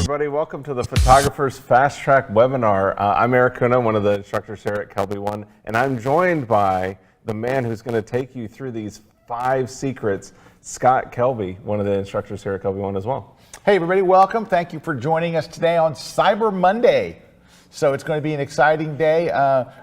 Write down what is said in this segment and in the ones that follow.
everybody. Welcome to the Photographer's Fast Track webinar. I'm Eric Kuna, one of the instructors here at Kelby One, and I'm joined by the man who's going to take you through these 5 secrets, Scott Kelby, one of the instructors here at Kelby One as well. Hey everybody, welcome. Thank you for joining us today on Cyber Monday. So it's going to be an exciting day.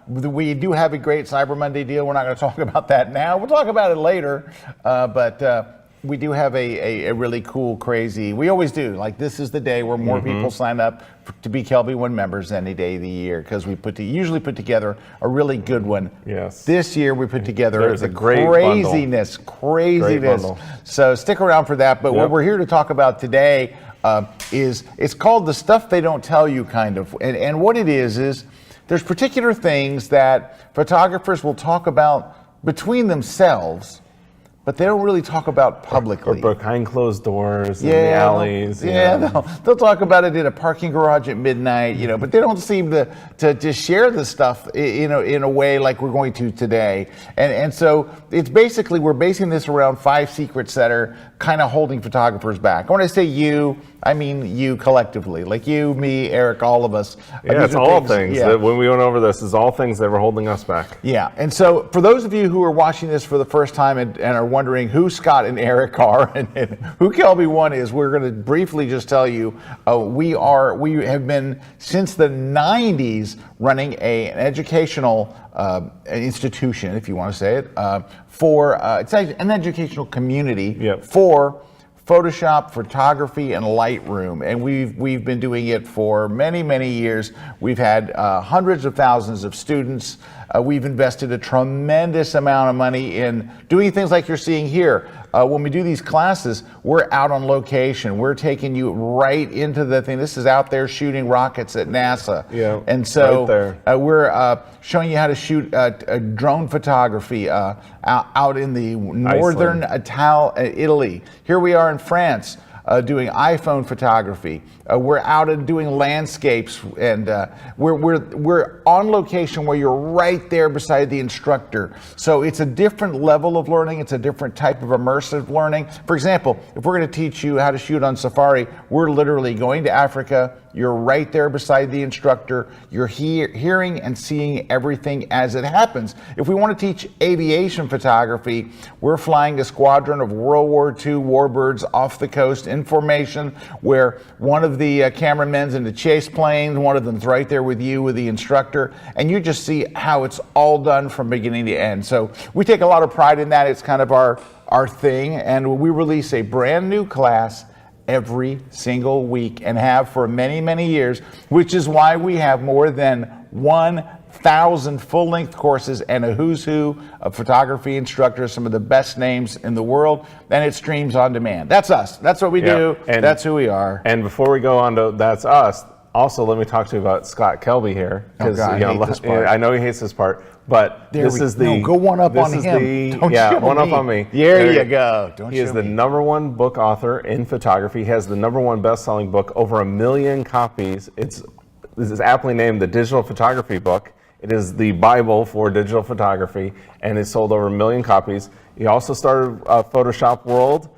We do have a great Cyber Monday deal. We're not going to talk about that now. We'll talk about it later. But we do have a really cool, crazy, we always do, like this is the day where more people sign up to be Kelby One members any day of the year, because we usually put together a really good one. Yes. This year we put together There's a great craziness. bundle. So stick around for that. But what we're here to talk about today is, it's called the stuff they don't tell you, kind of. And what it is there's particular things that photographers will talk about between themselves, but they don't really talk about publicly. Or behind closed doors in the alleys. They'll talk about it in a parking garage at midnight, but they don't seem to share the stuff, in a way like we're going to today. And so it's basically, we're basing this around 5 secrets that are kind of holding photographers back. When I say you, I mean you collectively, like you, me, Eric, all of us. Yeah, it's all things. That when we went over this, is all things that were holding us back. Yeah, and so for those of you who are watching this for the first time and are wondering who Scott and Eric are and who Kelby One is, we're going to briefly just tell you we have been since the 90s running an educational institution, if you want to say it, for it's an educational community for Photoshop, photography, and Lightroom, and we've been doing it for many years. We've had hundreds of thousands of students. We've invested a tremendous amount of money in doing things like you're seeing here. When we do these classes, we're out on location. We're taking you right into the thing. This is out there shooting rockets at NASA. Yeah, and so right we're showing you how to shoot drone photography out in the northern Italy. Here we are in France. Doing iPhone photography. We're out and doing landscapes, and we're on location where you're right there beside the instructor. So it's a different level of learning. It's a different type of immersive learning. For example, if we're going to teach you how to shoot on safari, we're literally going to Africa. You're right there beside the instructor. You're hearing and seeing everything as it happens. If we want to teach aviation photography, we're flying a squadron of World War II warbirds off the coast in formation, where one of the cameramen's in the chase plane, one of them's right there with you with the instructor, and you just see how it's all done from beginning to end. So we take a lot of pride in that. It's kind of our thing, and we release a brand new class every single week and have for many years, which is why we have more than 1,000 full-length courses and a who's who of photography instructors, some of the best names in the world, and it streams on demand. That's us. That's what we do. And that's who we are. And before we go on to That's Us, also let me talk to you about Scott Kelby here. Because I hate this part. I know he hates this part, but this is the... No, go one up on him. Don't show one me. up on me. There you go. He is the #1 book author in photography. He has the #1 best-selling book, over 1 million copies. This is aptly named the Digital Photography Book. It is the Bible for digital photography, and it's sold over 1 million copies. He also started Photoshop World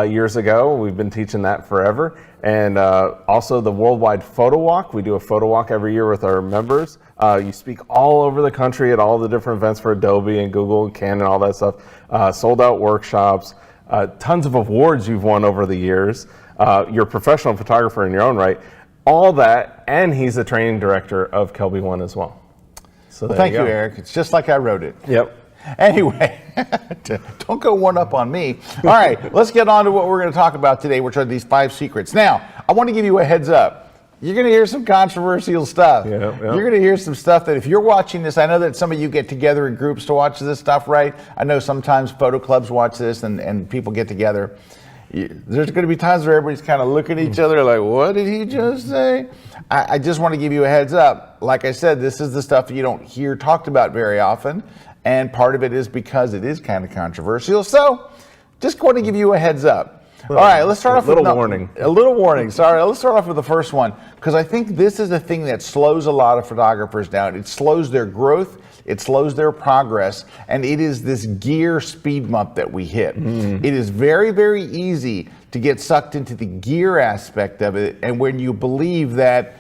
years ago. We've been teaching that forever. And also the Worldwide Photo Walk. We do a photo walk every year with our members. You speak all over the country at all the different events for Adobe and Google and Canon, all that stuff. Sold out workshops. Tons of awards you've won over the years. You're a professional photographer in your own right. All that, and he's the training director of Kelby One as well. So thank you, Eric. It's just like I wrote it. Yep. Anyway, don't go one up on me. All right, let's get on to what we're going to talk about today, which are these 5 secrets. Now, I want to give you a heads up. You're going to hear some controversial stuff. You're going to hear some stuff that if you're watching this, I know that some of you get together in groups to watch this stuff, right? I know sometimes photo clubs watch this and people get together. There's going to be times where everybody's kind of looking at each other like, what did he just say? I just want to give you a heads up. Like I said, this is the stuff you don't hear talked about very often. And part of it is because it is kind of controversial. So just want to give you a heads up. All right, let's start off with a little warning. Sorry, let's start off with the first one, because I think this is the thing that slows a lot of photographers down. It slows their growth, it slows their progress, and it is this gear speed bump that we hit. It is very easy to get sucked into the gear aspect of it, and when you believe that,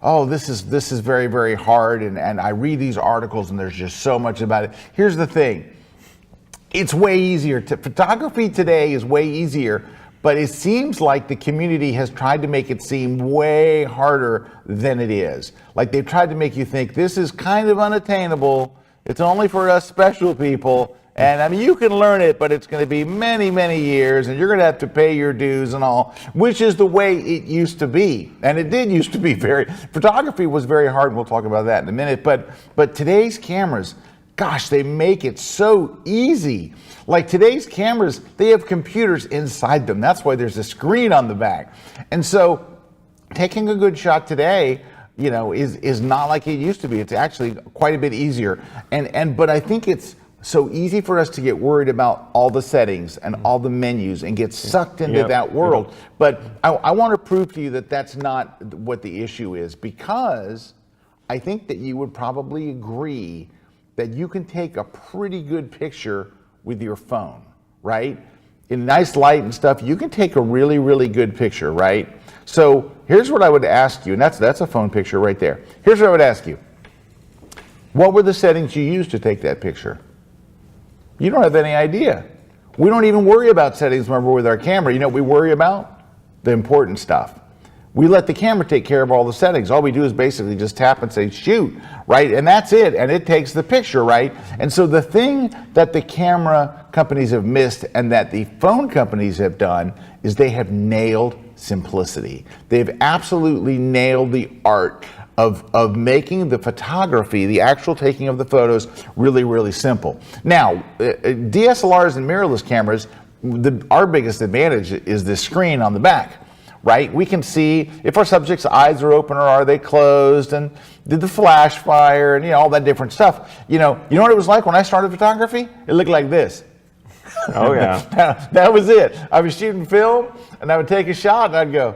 oh, this is very hard, and I read these articles and there's just so much about it. Here's the thing. It's way easier. Photography today is way easier, but it seems like the community has tried to make it seem way harder than it is. Like they've tried to make you think this is kind of unattainable. It's only for us special people. And I mean, you can learn it, but it's going to be many, many years, and you're going to have to pay your dues and all, which is the way it used to be. And it did used to be photography was very hard, and we'll talk about that in a minute. But today's cameras, gosh, they make it so easy. Like today's cameras, they have computers inside them. That's why there's a screen on the back. And so taking a good shot today, you know, is not like it used to be. It's actually quite a bit easier. But I think it's so easy for us to get worried about all the settings and all the menus and get sucked into that world. But I want to prove to you that that's not what the issue is, because I think that you would probably agree that you can take a pretty good picture with your phone, right? In nice light and stuff, you can take a really, really good picture, right? So here's what I would ask you, and that's a phone picture right there. Here's what I would ask you. What were the settings you used to take that picture? You don't have any idea. We don't even worry about settings when we're with our camera. You know what we worry about? The important stuff. We let the camera take care of all the settings. All we do is basically just tap and say shoot, right? And that's it, and it takes the picture, right? And so the thing that the camera companies have missed and that the phone companies have done is they have nailed simplicity. They've absolutely nailed the art of making the photography, the actual taking of the photos, really, really simple. Now, DSLRs and mirrorless cameras, our biggest advantage is the screen on the back. Right? We can see if our subject's eyes are open or are they closed, and did the flash fire, and all that different stuff. You know what it was like when I started photography? It looked like this. Oh yeah. That was it. I was shooting film, and I would take a shot, and I'd go,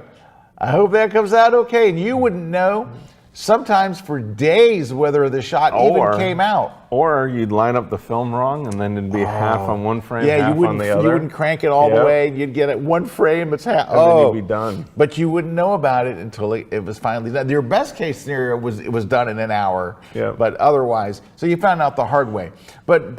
I hope that comes out okay. And you wouldn't know sometimes for days whether the shot even came out. Or you'd line up the film wrong, and then it'd be half on one frame, half on the other. You wouldn't crank it all the way. You'd get it one frame, it's half. And then you'd be done. But you wouldn't know about it until it was finally done. Your best case scenario was it was done in an hour. Yeah. But otherwise, so you found out the hard way. But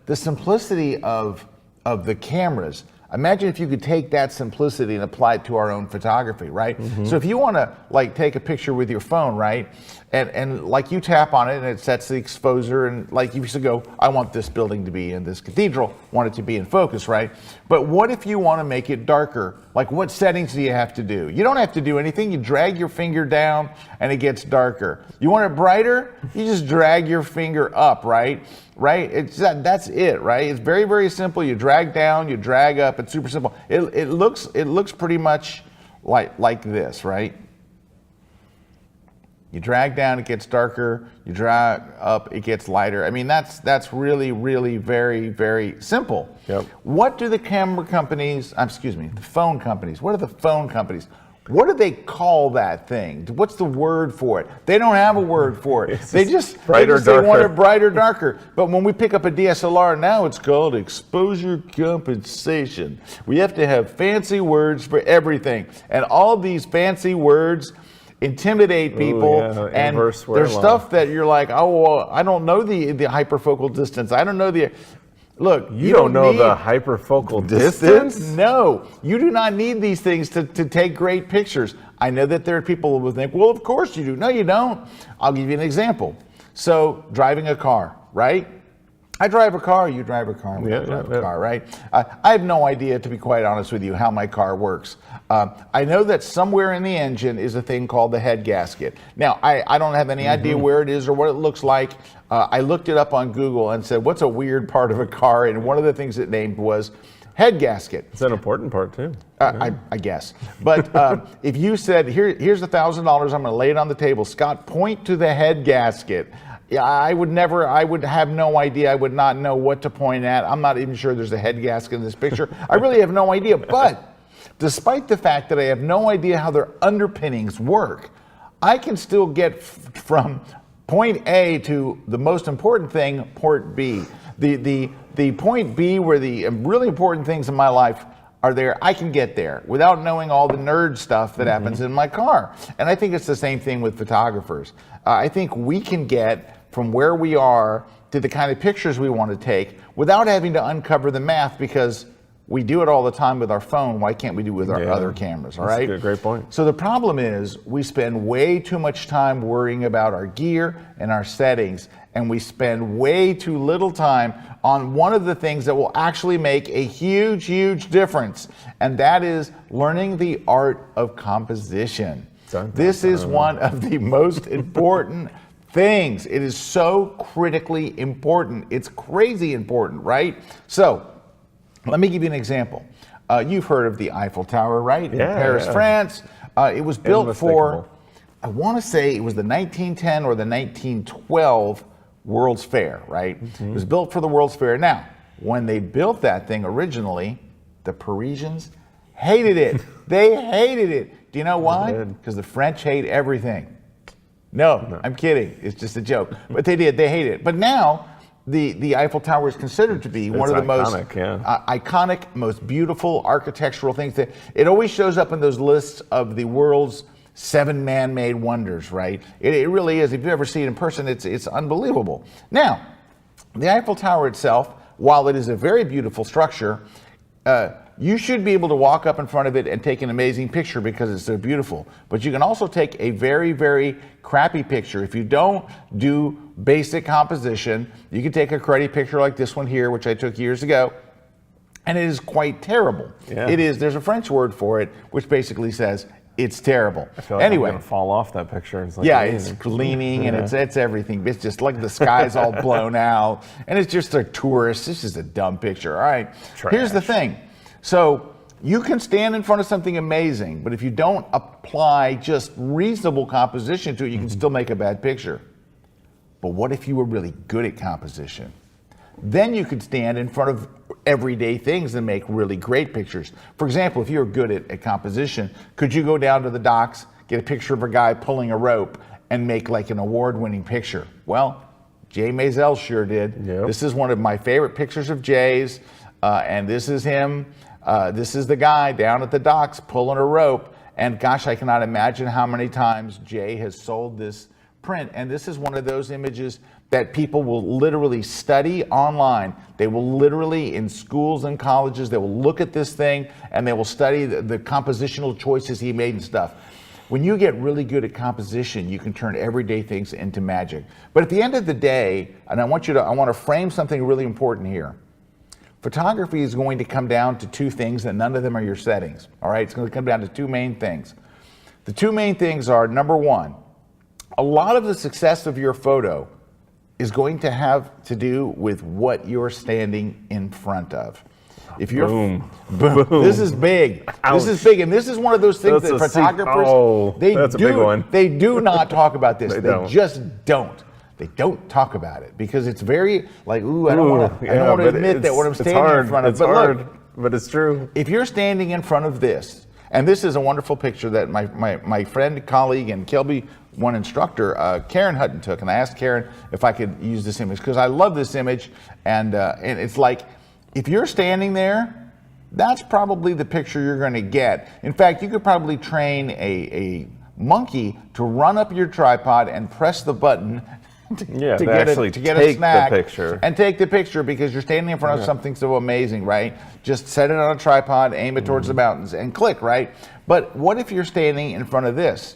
the simplicity of the cameras. Imagine if you could take that simplicity and apply it to our own photography, right? Mm-hmm. So if you want to take a picture with your phone, right? And like you tap on it and it sets the exposure, and like you used to go, I want this building to be in this cathedral, want it to be in focus, right? But what if you want to make it darker? Like what settings do you have to do? You don't have to do anything. You drag your finger down and it gets darker. You want it brighter? You just drag your finger up, right? Right? That's it, right? It's very, very simple. You drag down, you drag up. It's super simple. It looks pretty much like this, right? You drag down, it gets darker. You drag up, it gets lighter. I mean, that's really, really very, very simple. Yep. What do the camera companies, the phone companies, what are the phone companies? What do they call that thing? What's the word for it? They don't have a word for it. They just want it brighter, darker. But when we pick up a DSLR now, it's called exposure compensation. We have to have fancy words for everything. And all these fancy words intimidate people, and there's stuff that you're like, oh, well, I don't know the hyperfocal distance. I don't know the... Look, you don't know the hyperfocal distance? No, you do not need these things to take great pictures. I know that there are people who will think, well, of course you do. No, you don't. I'll give you an example. So, driving a car, right? I drive a car, you drive a car, we drive a car, right? I have no idea, to be quite honest with you, how my car works. I know that somewhere in the engine is a thing called the head gasket. Now, I don't have any idea where it is or what it looks like. I looked it up on Google and said, what's a weird part of a car? And one of the things it named was head gasket. It's an important part too. I guess. But if you said, here's $1,000, I'm going to lay it on the table. Scott, point to the head gasket. Yeah, I would have no idea. I would not know what to point at. I'm not even sure there's a head gasket in this picture. I really have no idea. But despite the fact that I have no idea how their underpinnings work, I can still get from point A to the most important thing, port B. The point B where the really important things in my life are there, I can get there without knowing all the nerd stuff that happens in my car. And I think it's the same thing with photographers. I think we can get from where we are to the kind of pictures we want to take without having to uncover the math, because We do it all the time with our phone. Why can't we do it with our other cameras? All right. That's a great point. So the problem is we spend way too much time worrying about our gear and our settings, and we spend way too little time on one of the things that will actually make a huge, huge difference, and that is learning the art of composition. This is one of the most important things. It is so critically important. It's crazy important, right? So let me give you an example. You've heard of the Eiffel Tower, right? In Paris, France. It was built for, I want to say it was the 1910 or the 1912 World's Fair, right? It was built for the World's Fair. Now, when they built that thing originally, the Parisians hated it. They hated it. Do you know why? Because the French hate everything. No, I'm kidding. It's just a joke. But they did. They hate it. But now, the Eiffel Tower is considered to be one of the most iconic, most beautiful architectural things. That it always shows up in those lists of the world's 7 man-made wonders, right? It really is. If you ever see it in person, it's unbelievable. Now, the Eiffel Tower itself, while it is a very beautiful structure, you should be able to walk up in front of it and take an amazing picture because it's so beautiful. But you can also take a very, very crappy picture. If you don't do basic composition, you can take a cruddy picture like this one here, which I took years ago, and it is quite terrible. It is. There's a French word for it, which basically says it's terrible. I feel like anyway, I'm gonna fall off that picture. It's like it's leaning and it's everything. It's just like the sky's all blown out, and it's just a tourist. This is a dumb picture. All right. Trash. Here's the thing. So you can stand in front of something amazing, but if you don't apply just reasonable composition to it, you can still make a bad picture. But what if you were really good at composition? Then you could stand in front of everyday things and make really great pictures. For example, if you're good at composition, could you go down to the docks, get a picture of a guy pulling a rope, and make like an award-winning picture? Well, Jay Maisel sure did. This is one of my favorite pictures of Jay's, and this is him. This is the guy down at the docks pulling a rope, and gosh, I cannot imagine how many times Jay has sold this print. And this is one of those images that people will literally study online. They will literally, in schools and colleges, they will look at this thing and they will study the compositional choices he made and stuff. When you get really good at composition, you can turn everyday things into magic. But at the end of the day, and I want to frame something really important here. Photography is going to come down to two things, and none of them are your settings. All right, it's going to come down to two main things. The two main things are, number one, a lot of the success of your photo is going to have to do with what you're standing in front of. If you're boom. This is big. Ouch. This is big, and this is one of those things that photographers that's a big one. They do not talk about this. They just don't. They don't talk about it because it's very like, ooh, I don't want to admit that what I'm standing in front of. It's hard, but it's true. If you're standing in front of this, and this is a wonderful picture that my friend, colleague, and Kelby One instructor, Karen Hutton took, and I asked Karen if I could use this image because I love this image, and it's like, if you're standing there, that's probably the picture you're going to get. In fact, you could probably train a monkey to run up your tripod and press the button to get a snack and take the picture because you're standing in front of something so amazing, right? Just set it on a tripod, aim it towards the mountains, and click, right? But what if you're standing in front of this?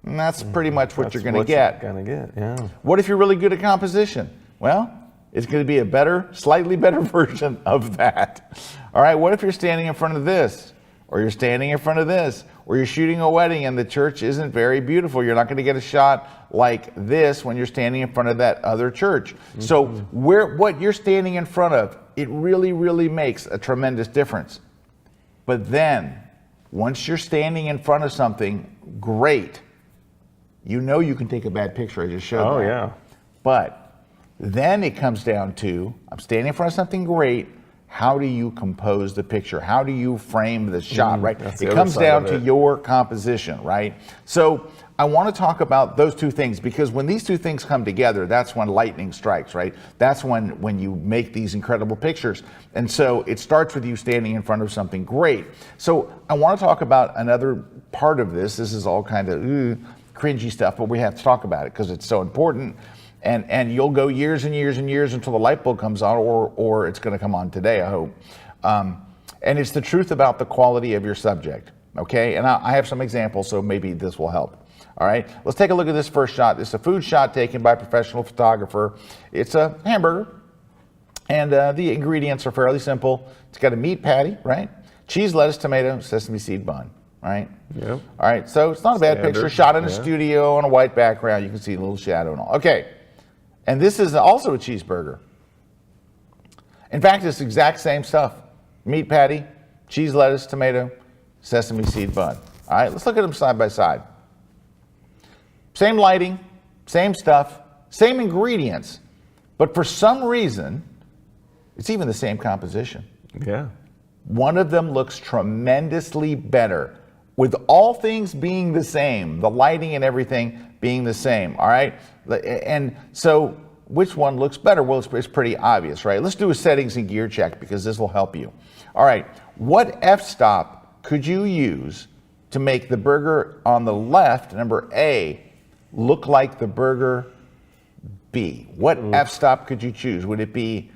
And that's pretty much what you're going to get. What if you're really good at composition? Well, it's going to be a better, slightly better version of that. All right, what if you're standing in front of this? Or you're standing in front of this? Or you're shooting a wedding and the church isn't very beautiful. You're not going to get a shot like this when you're standing in front of that other church. So what you're standing in front of, it really, really makes a tremendous difference. But then, once you're standing in front of something great, you know you can take a bad picture. I just showed that. But then it comes down to, I'm standing in front of something great. How do you compose the picture? How do you frame the shot, right? It comes down to your composition, right? So I want to talk about those two things because when these two things come together, that's when lightning strikes, right? That's when you make these incredible pictures. And so it starts with you standing in front of something great. So I want to talk about another part of this. This is all kind of cringy stuff, but we have to talk about it because it's so important. And you'll go years and years and years until the light bulb comes on, or it's going to come on today, I hope. And it's the truth about the quality of your subject, okay? And I have some examples, so maybe this will help. All right, let's take a look at this first shot. This is a food shot taken by a professional photographer. It's a hamburger, and the ingredients are fairly simple. It's got a meat patty, right? Cheese, lettuce, tomato, sesame seed bun, right? Yep. All right, so it's not a bad picture. Shot in a studio on a white background. You can see a little shadow and all. Okay, and this is also a cheeseburger. In fact, it's the exact same stuff. Meat patty, cheese, lettuce, tomato, sesame seed bun. All right, let's look at them side by side. Same lighting, same stuff, same ingredients, but for some reason, it's even the same composition. Yeah. One of them looks tremendously better, with all things being the same, the lighting and everything being the same, all right? And so which one looks better? Well, it's pretty obvious, right? Let's do a settings and gear check because this will help you. All right, what f-stop could you use to make the burger on the left, number A, look like the burger B? What f-stop could you choose? Would it be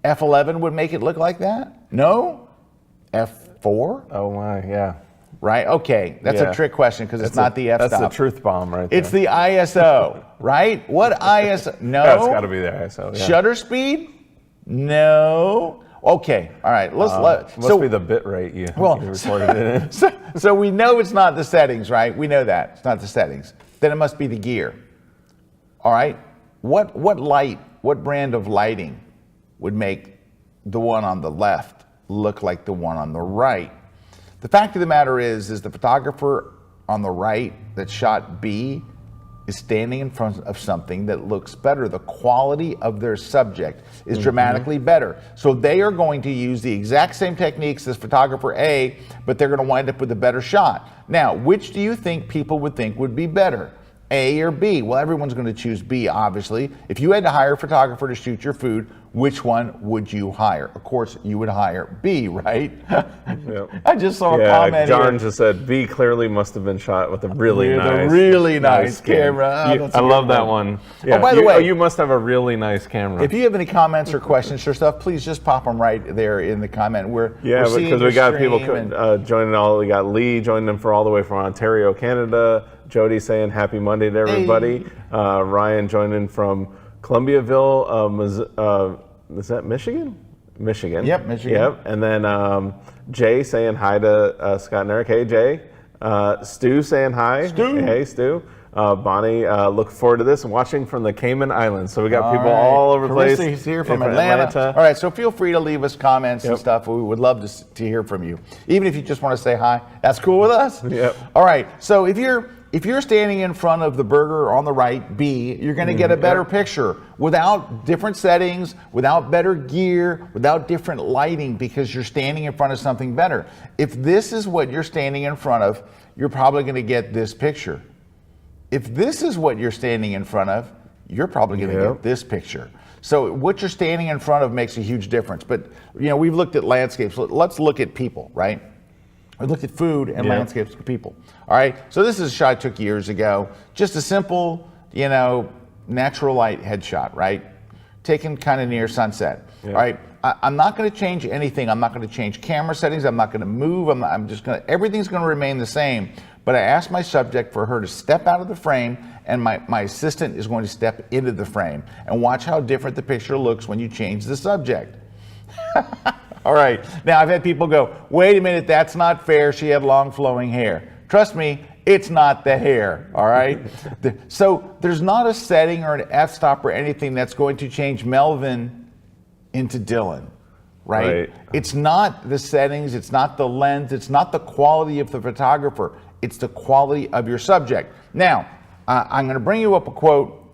F11 would make it look like that? No? F4? Oh my, yeah. Right, okay, that's a trick question because it's not the f-stop. That's the truth bomb right there. It's the ISO, right? What ISO? No. That's got to be the ISO, yeah. Shutter speed? No. Okay, all right, must be the bit rate you recorded it in. So we know it's not the settings, right? We know that, it's not the settings. Then it must be the gear. All right, what brand of lighting would make the one on the left look like the one on the right? The fact of the matter is the photographer on the right that shot B is standing in front of something that looks better. The quality of their subject is dramatically better. So they are going to use the exact same techniques as photographer A, but they're going to wind up with a better shot. Now, which do you think people would think would be better? A or B? Well, everyone's going to choose B, obviously. If you had to hire a photographer to shoot your food, which one would you hire? Of course, you would hire B, right? Yep. I just saw a comment John here. just said B clearly must have been shot with a really nice camera. Oh, I love that one. Yeah. Oh, by the way, you must have a really nice camera. if you have any comments or questions or stuff, please just pop them right there in the comment. We're seeing because we got stream people joining We got Lee joining them all the way from Ontario, Canada. Jody saying happy Monday to everybody. Hey. Ryan joining from Columbiaville, is that Michigan? Michigan. Yep, Michigan. Yep. And then Jay saying hi to Scott and Eric. Hey, Jay. Stu saying hi. Stu. Hey, Stu. Bonnie, look forward to this. Watching from the Cayman Islands. So we got people all over the place. Carissa's here from Atlanta. All right, so feel free to leave us comments and stuff. We would love to hear from you. Even if you just want to say hi, that's cool with us. Yep. All right, so if you're standing in front of the burger on the right, B, you're going to get a better picture without different settings, without better gear, without different lighting, because you're standing in front of something better. If this is what you're standing in front of, you're probably going to get this picture. If this is what you're standing in front of, you're probably going to get this picture. So what you're standing in front of makes a huge difference. But we've looked at landscapes. Let's look at people, right? We looked at food and landscapes for people. All right, so this is a shot I took years ago. Just a simple, natural light headshot, right? Taken kind of near sunset. All right, I'm not going to change anything. I'm not going to change camera settings. I'm not going to move. Everything's going to remain the same. But I asked my subject for her to step out of the frame, and my assistant is going to step into the frame. And watch how different the picture looks when you change the subject. All right, now I've had people go, wait a minute, that's not fair. She had long flowing hair. Trust me, it's not the hair, all right? So there's not a setting or an f-stop or anything that's going to change Melvin into Dylan, right? It's not the settings, it's not the lens, it's not the quality of the photographer, it's the quality of your subject. Now, I'm going to bring you up a quote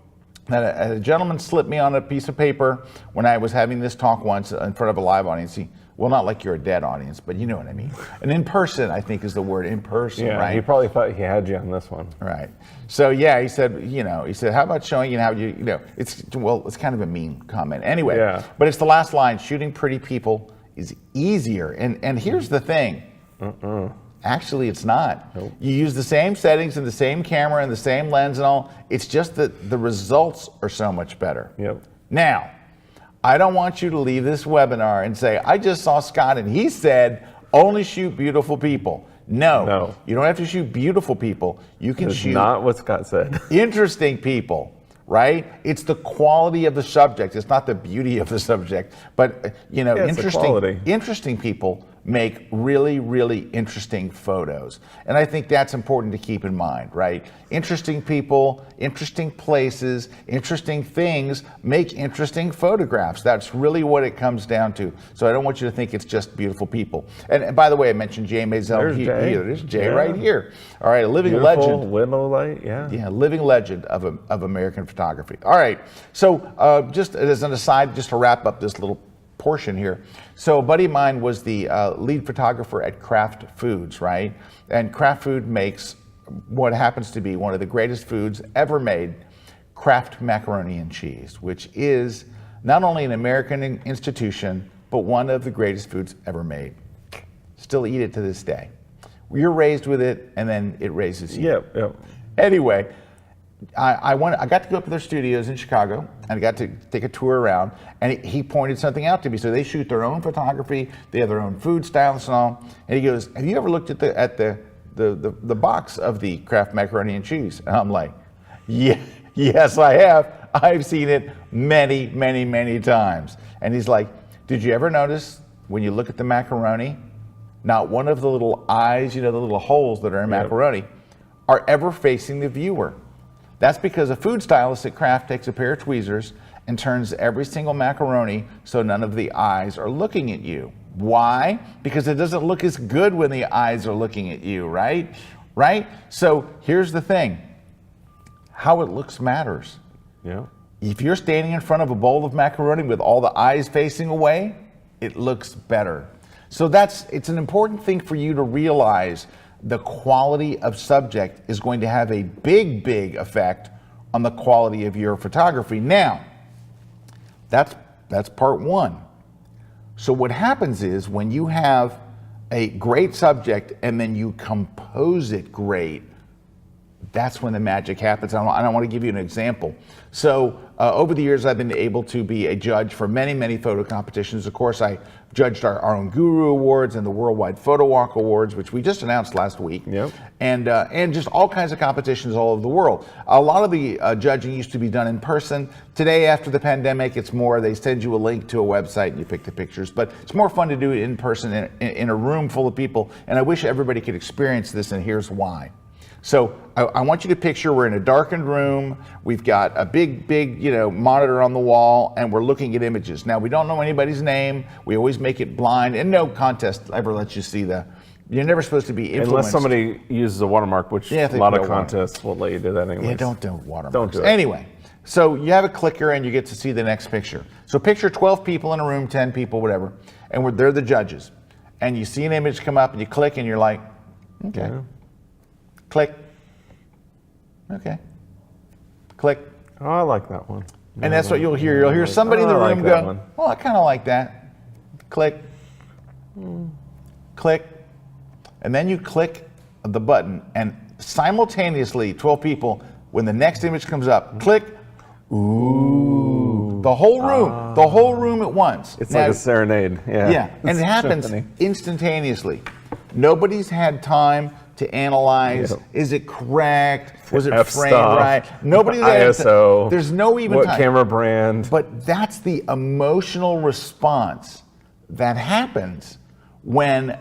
that a gentleman slipped me on a piece of paper when I was having this talk once in front of a live audience. Well, not like you're a dead audience, but you know what I mean. And in person, I think is the word, in person, right? He probably thought he had you on this one. Right. So yeah, he said, how about showing how it's kind of a mean comment. Anyway, but it's the last line, shooting pretty people is easier. And here's the thing. Actually, it's not. Nope. You use the same settings and the same camera and the same lens and all. It's just that the results are so much better. Yep. Now, I don't want you to leave this webinar and say, I just saw Scott and he said, only shoot beautiful people. No, you don't have to shoot beautiful people. You can shoot not what Scott said. Interesting people, right? It's the quality of the subject. It's not the beauty of the subject, but interesting people make really, really interesting photos. And I think that's important to keep in mind, right? Interesting people, interesting places, interesting things make interesting photographs. That's really what it comes down to. So I don't want you to think it's just beautiful people. And by the way, I mentioned Jay Maisel here. There's Jay right here. All right, a living legend. Window light, yeah, living legend of American photography. All right, so just as an aside, just to wrap up this little portion here. So a buddy of mine was the lead photographer at Kraft Foods, right? And Kraft Food makes what happens to be one of the greatest foods ever made, Kraft macaroni and cheese, which is not only an American institution, but one of the greatest foods ever made. Still eat it to this day. You're raised with it, and then it raises you. Yep. Anyway, I got to go up to their studios in Chicago, and I got to take a tour around, and he pointed something out to me. So they shoot their own photography, they have their own food styles and all. And he goes, have you ever looked at the box of the Kraft macaroni and cheese? And I'm like, yeah, yes, I have. I've seen it many, many, many times. And he's like, did you ever notice when you look at the macaroni, not one of the little eyes, the little holes that are in macaroni, are ever facing the viewer? That's because a food stylist at Kraft takes a pair of tweezers and turns every single macaroni so none of the eyes are looking at you. Why? Because it doesn't look as good when the eyes are looking at you, right? Right? So here's the thing. How it looks matters. Yeah. If you're standing in front of a bowl of macaroni with all the eyes facing away, it looks better. So it's an important thing for you to realize. The quality of subject is going to have a big, big effect on the quality of your photography. Now, that's part one. So what happens is when you have a great subject and then you compose it great, that's when the magic happens. I want to give you an example. So over the years, I've been able to be a judge for many, many photo competitions. Of course, I judged our own Guru Awards and the Worldwide Photo Walk Awards, which we just announced last week. Yep. And just all kinds of competitions all over the world. A lot of the judging used to be done in person. Today, after the pandemic, it's more, they send you a link to a website and you pick the pictures. But it's more fun to do it in person in a room full of people. And I wish everybody could experience this, and here's why. So I want you to picture we're in a darkened room. We've got a big, monitor on the wall, and we're looking at images. Now, we don't know anybody's name. We always make it blind, and no contest ever lets you see you're never supposed to be influenced. Unless somebody uses a watermark, which a lot of contests will let you do that anyway. Yeah, don't do watermarks. Don't do it. Anyway, so you have a clicker, and you get to see the next picture. So picture 12 people in a room, 10 people, whatever, and they're the judges. And you see an image come up, and you click, and you're like, okay. Yeah. Click. Okay. Click. Oh, I like that one. And that's what you'll hear. You'll hear somebody in the room go, oh, I kind of like that. Click. Click. And then you click the button, and simultaneously, 12 people, when the next image comes up, click. Ooh. The whole room at once. It's like a serenade. Yeah. And it happens instantaneously. Nobody's had time to analyze. Yep. Is it correct? Was it framed right? Nobody's ISO. There's no even what time. Camera brand. But that's the emotional response that happens when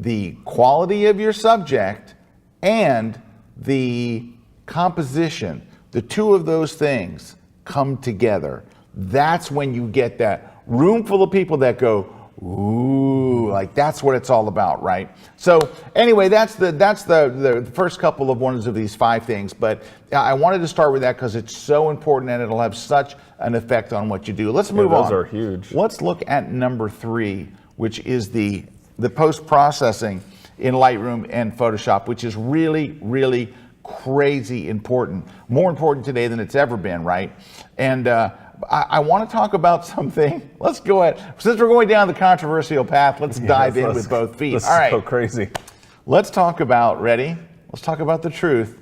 the quality of your subject and the composition, the two of those things come together. That's when you get that room full of people that go, ooh, like that's what it's all about, right? So anyway, that's the first couple of ones of these 5 things, but I wanted to start with that because it's so important and it'll have such an effect on what you do. Let's move on. Those are huge. Let's look at number 3, which is the post-processing in Lightroom and Photoshop, which is really, really crazy important. More important today than it's ever been, right? And I want to talk about something. Let's go ahead. Since we're going down the controversial path, let's dive in with both feet. This All right. is so crazy. Let's talk about, ready? Let's talk about the truth.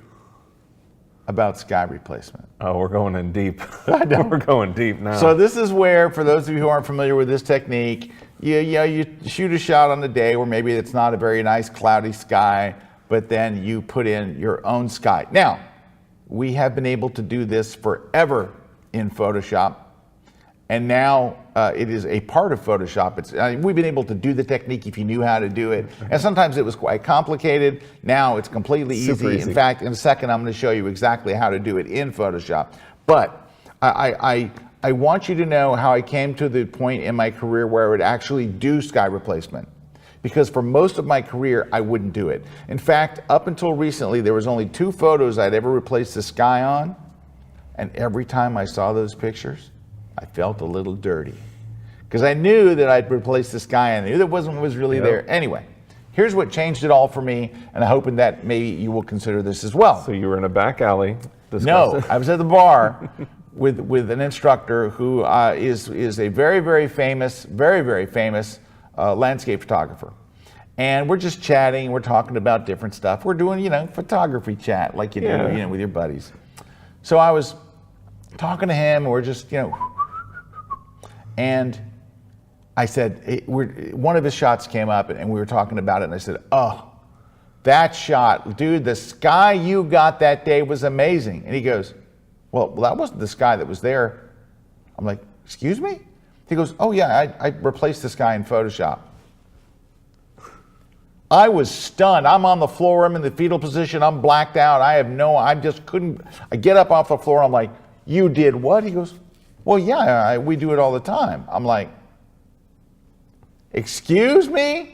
about sky replacement. Oh, we're going in deep. We're going deep now. So this is where, for those of you who aren't familiar with this technique, you shoot a shot on the day where maybe it's not a very nice cloudy sky, but then you put in your own sky. Now, we have been able to do this forever in Photoshop, and now it is a part of Photoshop. We've been able to do the technique if you knew how to do it, and sometimes it was quite complicated. Now it's completely easy. In fact, in a second, I'm going to show you exactly how to do it in Photoshop. But I want you to know how I came to the point in my career where I would actually do sky replacement. Because for most of my career, I wouldn't do it. In fact, up until recently, there was only 2 photos I'd ever replaced the sky on, and every time I saw those pictures, I felt a little dirty. Because I knew that I'd replaced the sky, and I knew that wasn't what was really there. Anyway, here's what changed it all for me, and I'm hoping that maybe you will consider this as well. So you were in a back alley No, I was at the bar with an instructor who is a very famous landscape photographer. And we're just chatting, we're talking about different stuff. We're doing, photography chat like you do, with your buddies. So I was talking to him, and we're just, and I said, one of his shots came up, and we were talking about it, and I said, oh, that shot, dude, the sky you got that day was amazing. And he goes, well, that wasn't the sky that was there. I'm like, excuse me? He goes, oh yeah, I replaced the sky in Photoshop. I was stunned. I'm on the floor, I'm in the fetal position, I'm blacked out, I just couldn't, I get up off the floor, I'm like, you did what? He goes, well, yeah, we do it all the time. I'm like, excuse me?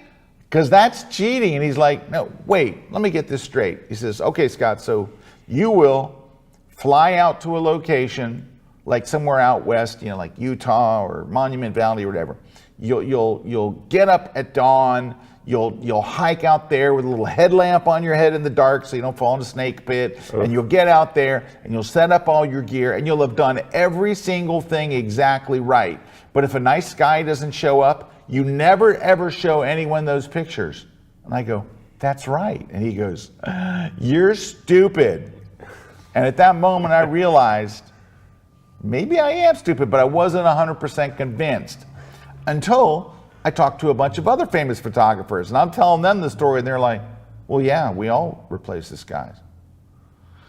Because that's cheating. And he's like, no, wait, let me get this straight. He says, okay, Scott, so you will fly out to a location like somewhere out west, like Utah or Monument Valley or whatever. You'll get up at dawn. You'll hike out there with a little headlamp on your head in the dark so you don't fall in a snake pit. And you'll get out there and you'll set up all your gear and you'll have done every single thing exactly right. But if a nice sky doesn't show up, you never ever show anyone those pictures. And I go, that's right. And he goes, you're stupid. And at that moment I realized maybe I am stupid, but I wasn't 100% convinced until I talked to a bunch of other famous photographers, and I'm telling them the story, and they're like, well, yeah, we all replace the skies.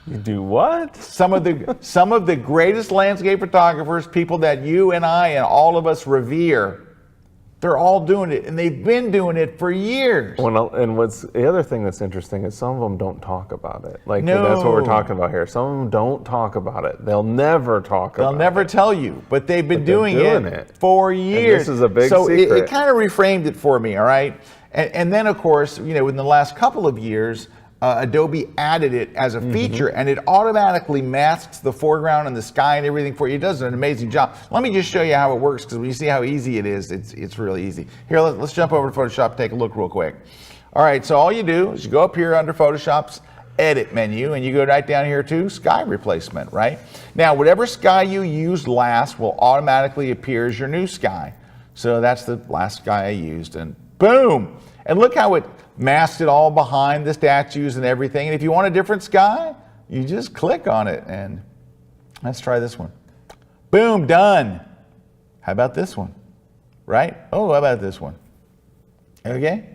You do what? Some of the greatest landscape photographers, people that you and I and all of us revere, they're all doing it, and they've been doing it for years. And what's the other thing that's interesting is some of them don't talk about it. Like, no. That's what we're talking about here. Some of them don't talk about it. They'll never talk about it. They'll never tell you, but they've been doing it for years. And this is a big secret. So it kind of reframed it for me, all right? And then, of course, in the last couple of years, Adobe added it as a feature, and it automatically masks the foreground and the sky and everything for you. It does an amazing job. Let me just show you how it works, because when you see how easy it is, it's really easy. Here, let's jump over to Photoshop and take a look real quick. All right, so all you do is you go up here under Photoshop's Edit menu, and you go right down here to Sky Replacement, right? Now, whatever sky you used last will automatically appear as your new sky. So that's the last sky I used, and boom! And look how it masked it all behind the statues and everything. And if you want a different sky, you just click on it, and let's try this one. Boom, done. How about this one? Right? Oh, how about this one? Okay?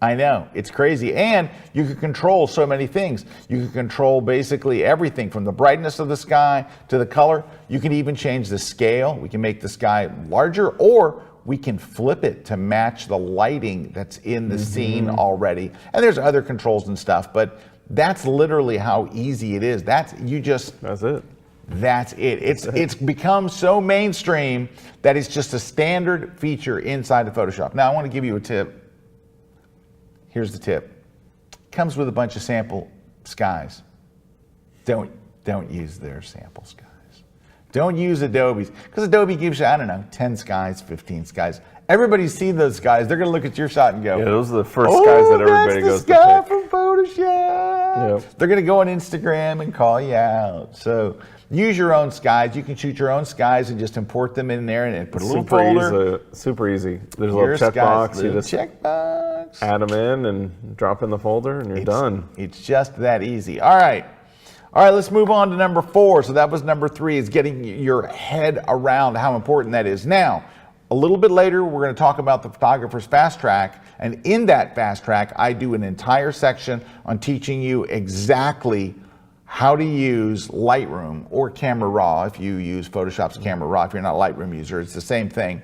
I know, it's crazy. And you can control so many things. You can control basically everything from the brightness of the sky to the color. You can even change the scale. We can make the sky larger, or we can flip it to match the lighting that's in the scene already. And there's other controls and stuff, but that's literally how easy it is. That's it. That's it. It's become so mainstream that it's just a standard feature inside of Photoshop. Now I want to give you a tip. Here's the tip. It comes with a bunch of sample skies. Don't use their sample skies. Don't use Adobe's, because Adobe gives you, 10 skies, 15 skies. Everybody's seen those skies. They're going to look at your shot and go, yeah, those are the first skies that everybody goes to pick. That's the sky from Photoshop. Yep. They're going to go on Instagram and call you out. So use your own skies. You can shoot your own skies and just import them in there and put a little folder. Super easy. There's a little checkbox. You just add them in and drop in the folder, and you're done. It's just that easy. All right. All right, let's move on to number 4. So that was number 3, is getting your head around how important that is. Now, a little bit later, we're going to talk about the photographer's fast track. And in that fast track, I do an entire section on teaching you exactly how to use Lightroom or Camera Raw. If you use Photoshop's Camera Raw, if you're not a Lightroom user, it's the same thing.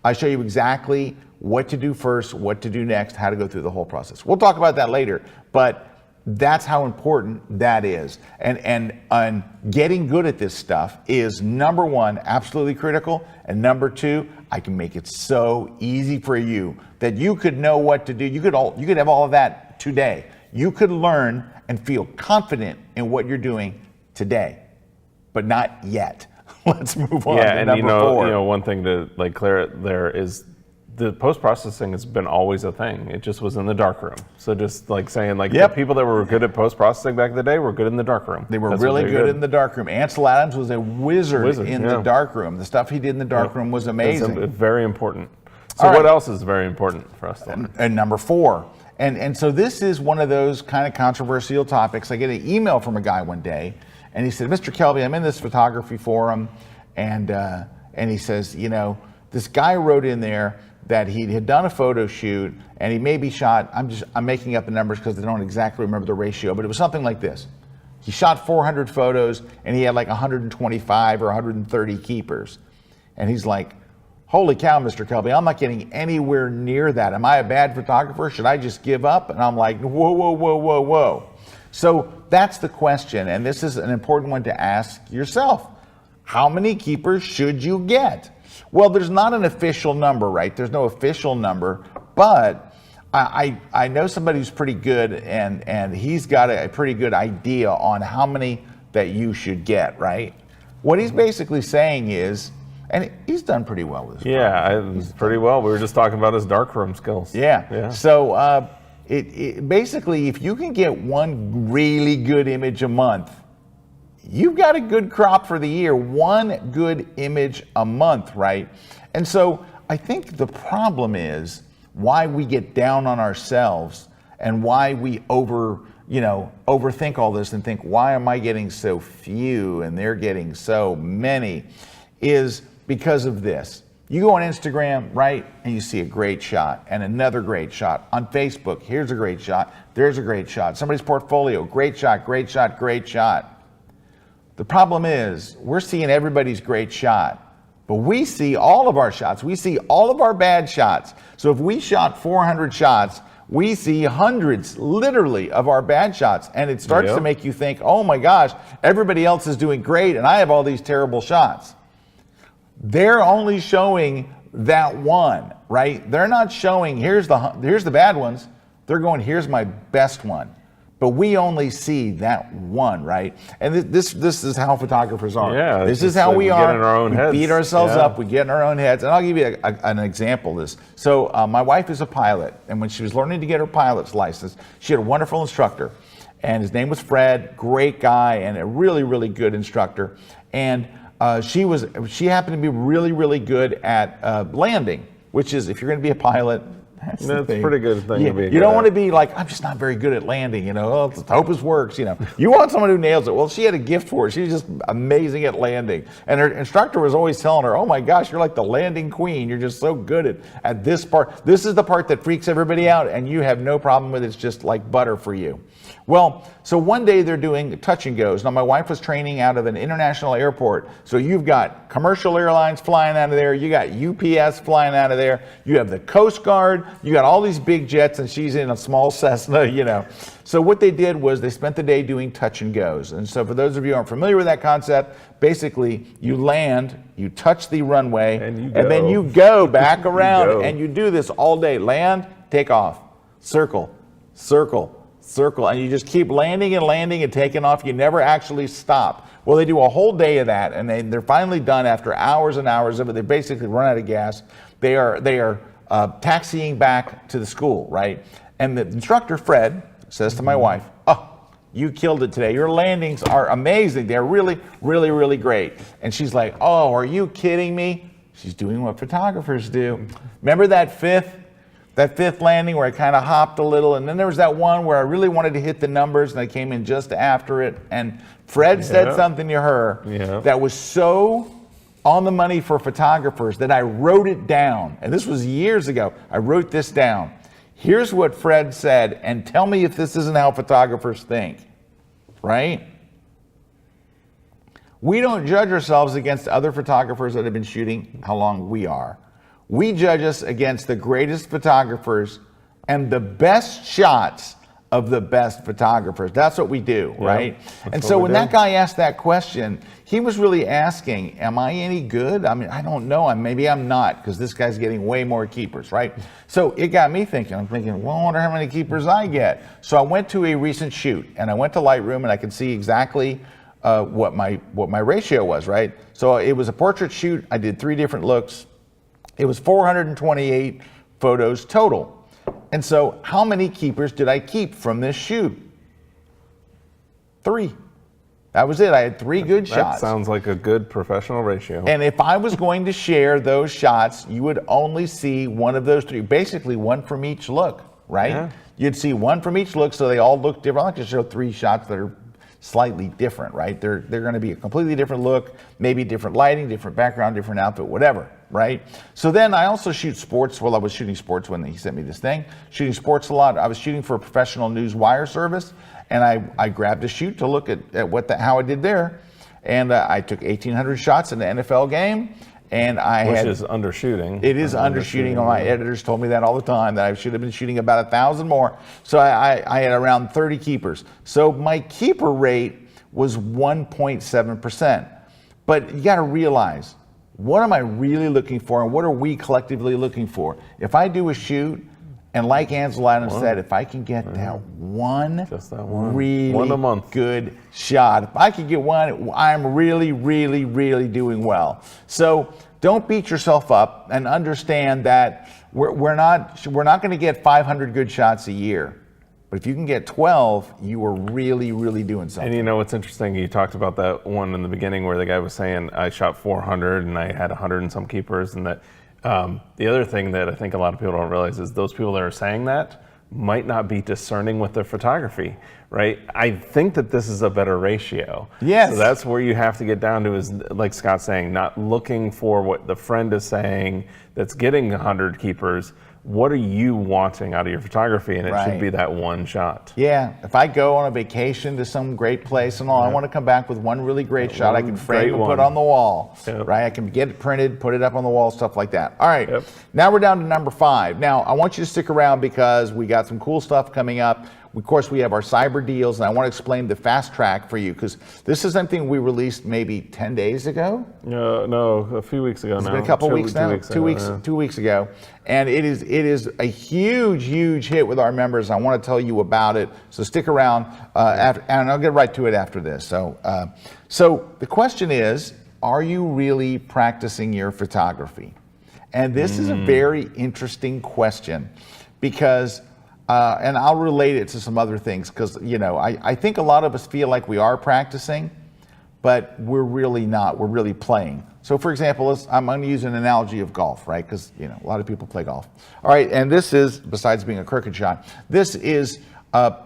I show you exactly what to do first, what to do next, how to go through the whole process. We'll talk about that later, but that's how important that is. And getting good at this stuff is, number 1, absolutely critical, and number 2, I can make it so easy for you that you could know what to do. You could have all of that today. You could learn and feel confident in what you're doing today, but not yet. Let's move on to number 4. One thing to clear it there is the post-processing has been always a thing. It just was in the darkroom. So just saying the people that were good at post-processing back in the day were good in the darkroom. They were really good in the darkroom. Ansel Adams was a wizard in the darkroom. The stuff he did in the darkroom was amazing. It's very important. So what else is very important for us to learn? And number 4. And so this is one of those kind of controversial topics. I get an email from a guy one day, and he said, Mr. Kelby, I'm in this photography forum, and he says, this guy wrote in there that he had done a photo shoot, and he maybe shot, I'm making up the numbers because I don't exactly remember the ratio, but it was something like this. He shot 400 photos, and he had 125 or 130 keepers. And he's like, holy cow, Mr. Kelby, I'm not getting anywhere near that. Am I a bad photographer? Should I just give up? And I'm like, whoa, whoa, whoa, whoa, whoa. So that's the question, and this is an important one to ask yourself. How many keepers should you get? Well, there's not an official number, right? There's no official number, but I know somebody who's pretty good, and he's got a pretty good idea on how many that you should get, right? What he's basically saying is, and he's done pretty well with this. Yeah, pretty well. We were just talking about his darkroom skills. Yeah. So it basically, if you can get one really good image a month, you've got a good crop for the year. One good image a month, right? And so I think the problem is why we get down on ourselves and why we overthink all this and think, why am I getting so few and they're getting so many, is because of this. You go on Instagram, right, and you see a great shot and another great shot. On Facebook, here's a great shot, there's a great shot. Somebody's portfolio, great shot, great shot, great shot. The problem is, we're seeing everybody's great shot, but we see all of our shots. We see all of our bad shots. So if we shot 400 shots, we see hundreds, literally, of our bad shots. And it starts to make you think, oh my gosh, everybody else is doing great and I have all these terrible shots. They're only showing that one, right? They're not showing, here's the bad ones. They're going, here's my best one. But we only see that one, right? And this is how photographers are. Yeah, this is how we are. Get in our own heads. We beat ourselves up. We get in our own heads. And I'll give you an example of this. So my wife is a pilot, and when she was learning to get her pilot's license, she had a wonderful instructor, and his name was Fred. Great guy and a really, really good instructor. And she happened to be really, really good at landing, which is, if you're going to be a pilot, that's a pretty good thing to be. You don't want to be like, I'm just not very good at landing, oh, let's hope this works, You want someone who nails it. Well, she had a gift for it. She was just amazing at landing. And her instructor was always telling her, oh my gosh, you're like the landing queen. You're just so good at this part. This is the part that freaks everybody out, and you have no problem with it. It's just like butter for you. Well, so one day they're doing touch and goes. Now, my wife was training out of an international airport. So you've got commercial airlines flying out of there. You got UPS flying out of there. You have the Coast Guard. You got all these big jets, and she's in a small Cessna, So what they did was they spent the day doing touch and goes. And so for those of you who aren't familiar with that concept, basically you land, you touch the runway, and then you go back around, and you do this all day. Land, take off, circle, circle, circle, and you just keep landing and taking off. You never actually stop. Well, they do a whole day of that, and they're finally done after hours and hours of it. They basically run out of gas. They are taxiing back to the school, right? And the instructor, Fred, says to my wife, oh, you killed it today. Your landings are amazing. They're really, really, really great. And she's like, oh, are you kidding me? She's doing what photographers do. Remember that fifth that fifth landing where I kind of hopped a little, and then there was that one where I really wanted to hit the numbers and I came in just after it. And Fred said something to her that was so on the money for photographers that I wrote it down. And this was years ago. I wrote this down. Here's what Fred said, and tell me if this isn't how photographers think, right? We don't judge ourselves against other photographers that have been shooting how long we are. We judge us against the greatest photographers and the best shots of the best photographers. That's what we do, right? And so when that guy asked that question, he was really asking, am I any good? I mean, I don't know. Maybe I'm not, because this guy's getting way more keepers, right? So it got me thinking. I'm thinking, well, I wonder how many keepers I get. So I went to a recent shoot, and I went to Lightroom, and I could see exactly what my ratio was, right? So it was a portrait shoot. I did 3 different looks. It was 428 photos total. And so how many keepers did I keep from this shoot? 3. That was it. I had 3 good shots. That sounds like a good professional ratio. And if I was going to share those shots, you would only see one of those 3, basically one from each look, right? Yeah. You'd see one from each look, so they all look different. I like to show 3 shots that are slightly different, right? They're going to be a completely different look, maybe different lighting, different background, different outfit, whatever, right? So then I also shoot sports. Well, I was shooting sports when he sent me this thing. Shooting sports a lot. I was shooting for a professional news wire service, and I grabbed a shoot to look at how I did there, and I took 1,800 shots in the NFL game. And Which is undershooting. It is undershooting. My editors told me that all the time, that I should have been shooting about 1,000 more. So I had around 30 keepers. So my keeper rate was 1.7%. But you got to realize, what am I really looking for, and what are we collectively looking for? If I do a shoot, and like Ansel Adams said, if I can get that one really one a month. Good shot, if I can get one, I'm really, really, really doing well. So don't beat yourself up, and understand that we're not going to get 500 good shots a year. But if you can get 12, you are really, really doing something. And you know what's interesting? You talked about that one in the beginning where the guy was saying, I shot 400 and I had 100 and some keepers, and that the other thing that I think a lot of people don't realize is those people that are saying that might not be discerning with their photography, right? I think that this is a better ratio. Yes. So that's where you have to get down to, is like Scott's saying, not looking for what the friend is saying that's getting 100 keepers. What are you wanting out of your photography? And it should be that one shot. Yeah, if I go on a vacation to some great place and all, I want to come back with one really great shot I can frame and put on the wall, right? I can get it printed, put it up on the wall, stuff like that. All right, now we're down to number 5. Now, I want you to stick around because we got some cool stuff coming up. Of course, we have our cyber deals, and I want to explain the FastTrack for you, because this is something we released maybe 10 days ago. No, a few weeks ago now. It's been a couple weeks now. 2 weeks ago, and it is a huge hit with our members. I want to tell you about it, so stick around, and I'll get right to it after this. So the question is, are you really practicing your photography? And this is a very interesting question, because and I'll relate it to some other things, because I think a lot of us feel like we are practicing, but we're really not. We're really playing. So for example, I'm going to use an analogy of golf, right? Because a lot of people play golf. All right, and this is, besides being a crooked shot, this is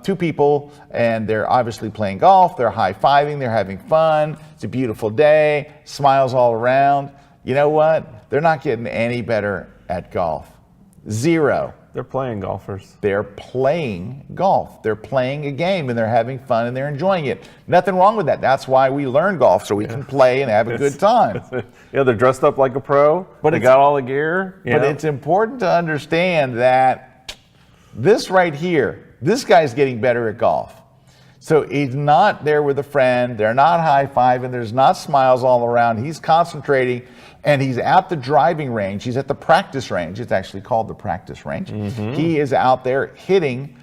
2 people, and they're obviously playing golf. They're high-fiving. They're having fun. It's a beautiful day. Smiles all around. You know what? They're not getting any better at golf. 0. They're playing golfers. They're playing golf. They're playing a game, and they're having fun, and they're enjoying it. Nothing wrong with that. That's why we learn golf, so we can play and have a good time. Yeah, they're dressed up like a pro. But they got all the gear. But it's important to understand that this right here, this guy's getting better at golf. So he's not there with a friend. They're not high-fiving. There's not smiles all around. He's concentrating, and he's at the driving range. He's at the practice range. It's actually called the practice range. He is out there hitting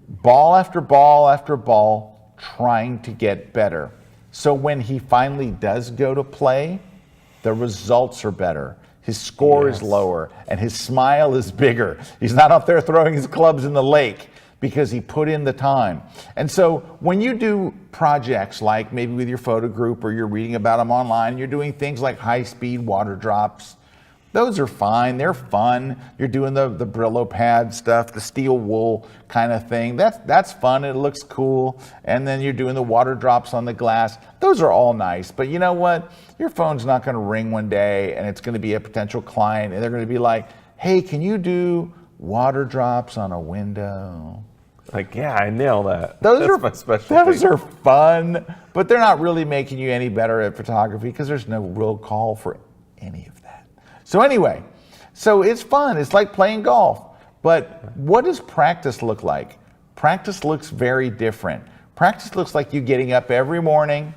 ball after ball after ball, trying to get better. So when he finally does go to play, the results are better. His score is lower, and his smile is bigger. He's not up there throwing his clubs in the lake, because he put in the time. And so when you do projects like maybe with your photo group, or you're reading about them online, you're doing things like high-speed water drops, Those are fine. They're fun. You're doing the Brillo pad stuff, the steel wool kind of thing. That's fun. It looks cool. And then you're doing the water drops on the glass. Those are all nice. But you know what? Your phone's not going to ring one day and it's going to be a potential client and they're going to be like, hey, can you do water drops on a window? Like, yeah, I nail that. That's my specialty. Those are fun, but they're not really making you any better at photography because there's no real call for any of that. So anyway, so it's fun. It's like playing golf. But what does practice look like? Practice looks very different. Practice looks like you getting up every morning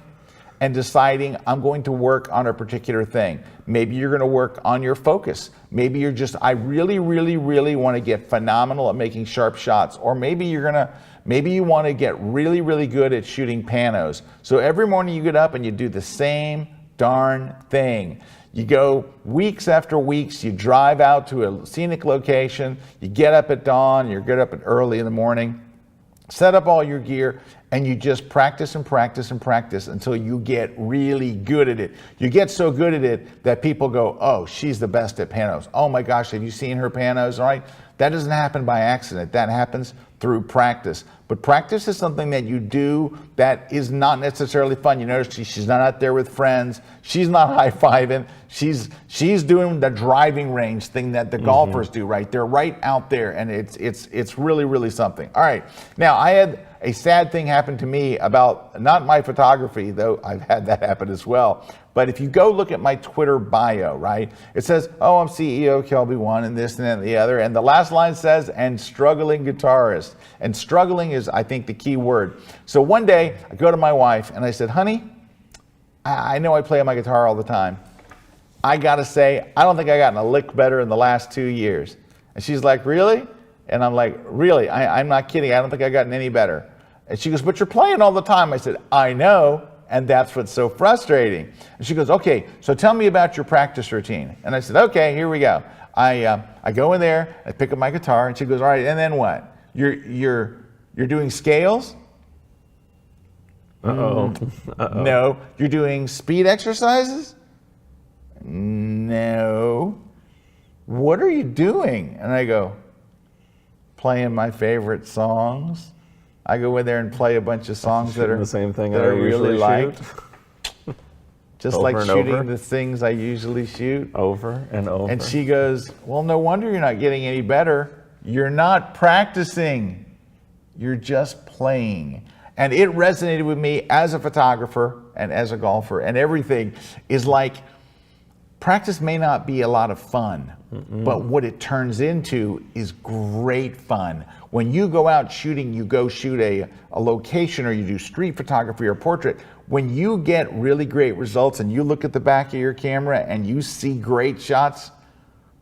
and deciding, I'm going to work on a particular thing. Maybe you're going to work on your focus. Maybe you're just, I really, really, really want to get phenomenal at making sharp shots. Or maybe you want to get really, really good at shooting panos. So every morning you get up and you do the same darn thing. You go weeks after weeks, you drive out to a scenic location, you get up at dawn, you get up at early in the morning, set up all your gear, and you just practice and practice and practice until you get really good at it. You get so good at it that people go, oh, she's the best at panos. Oh my gosh, have you seen her panos? All right. That doesn't happen by accident. That happens through practice. But practice is something that you do that is not necessarily fun. You notice she's not out there with friends. She's not high-fiving. She's doing the driving range thing that the golfers do, right? They're right out there, and it's really, really something. All right. Now, I had a sad thing happen to me about, not my photography, though I've had that happen as well. But if you go look at my Twitter bio, right, it says, oh, I'm CEO of Kelby One and this and that and the other. And the last line says, and struggling guitarist. And struggling is, I think, the key word. So one day I go to my wife and I said, honey, I know I play my guitar all the time. I got to say, I don't think I gotten a lick better in the last 2 years. And she's like, really? And I'm like, really? I'm not kidding. I don't think I gotten any better. And she goes, but you're playing all the time. I said, I know. And that's what's so frustrating. And she goes, okay, so tell me about your practice routine. And I said, okay, here we go. I go in there, I pick up my guitar, and she goes, all right, and then what? You're doing scales? Uh-oh. No. You're doing speed exercises? No. What are you doing? And I go, playing my favorite songs. I go in there and play a bunch of songs that are the same thing that I I really usually like. shoot. Just Over like and shooting over. the things I usually shoot. Over and over. And she goes, well, no wonder you're not getting any better. You're not practicing. You're just playing. And it resonated with me as a photographer and as a golfer, and everything is like, practice may not be a lot of fun, but what it turns into is great fun. When you go out shooting, you go shoot a location, or you do street photography or portrait, when you get really great results and you look at the back of your camera and you see great shots,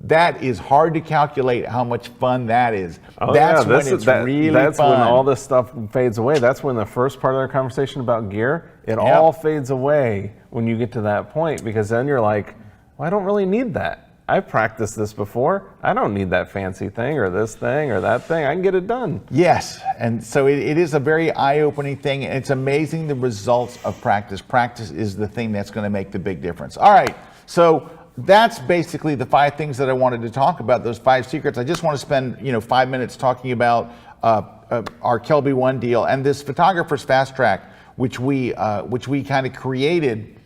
that is hard to calculate how much fun that is. Oh, that's yeah, when it's really that's fun. when all this stuff fades away. That's when the first part of our conversation about gear, it all fades away when you get to that point, because then you're like, well, I don't really need that. I've practiced this before. I don't need that fancy thing or this thing or that thing. I can get it done. Yes, and so it is a very eye-opening thing. And it's amazing the results of practice. Practice is the thing that's going to make the big difference. All right, so that's basically the 5 things that I wanted to talk about, those 5 secrets. I just want to spend 5 minutes talking about our Kelby One deal and this photographer's FastTrack, which we kind of created.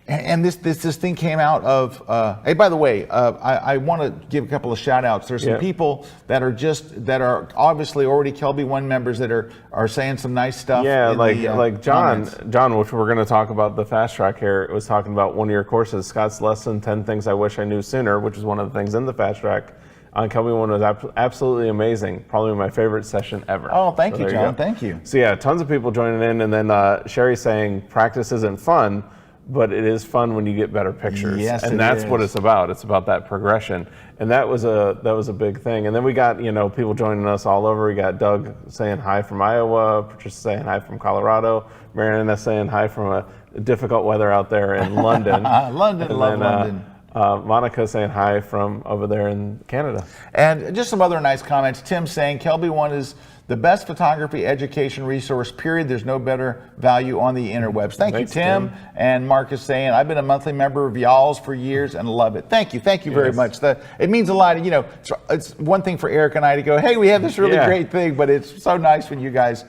And this thing came out of, hey, by the way, I want to give a couple of shout outs. There's some people that are obviously already Kelby One members that are saying some nice stuff. Yeah, like John, comments. which we're going to talk about the FastTrack here, was talking about one of your courses, Scott's Lesson, 10 Things I Wish I Knew Sooner, which is one of the things in the FastTrack on Kelby One. Was absolutely amazing. Probably my favorite session ever. Oh, thank you, John. Thank you. So yeah, tons of people joining in, and then Sherry saying practice isn't fun, but it is fun when you get better pictures. Yes, and that's what it's about. It's about that progression. And that was a big thing. And then we got, people joining us all over. We got Doug saying hi from Iowa, Patricia saying hi from Colorado, Mariana saying hi from a difficult weather out there in London. London. Monica saying hi from over there in Canada. And just some other nice comments. Tim saying Kelby One is the best photography education resource, period. There's no better value on the interwebs. Thanks, you, Tim. And Mark is saying, I've been a monthly member of y'all's for years and love it. Thank you very much. It means a lot. You know, it's one thing for Eric and I to go, hey, we have this really great thing, but it's so nice when you guys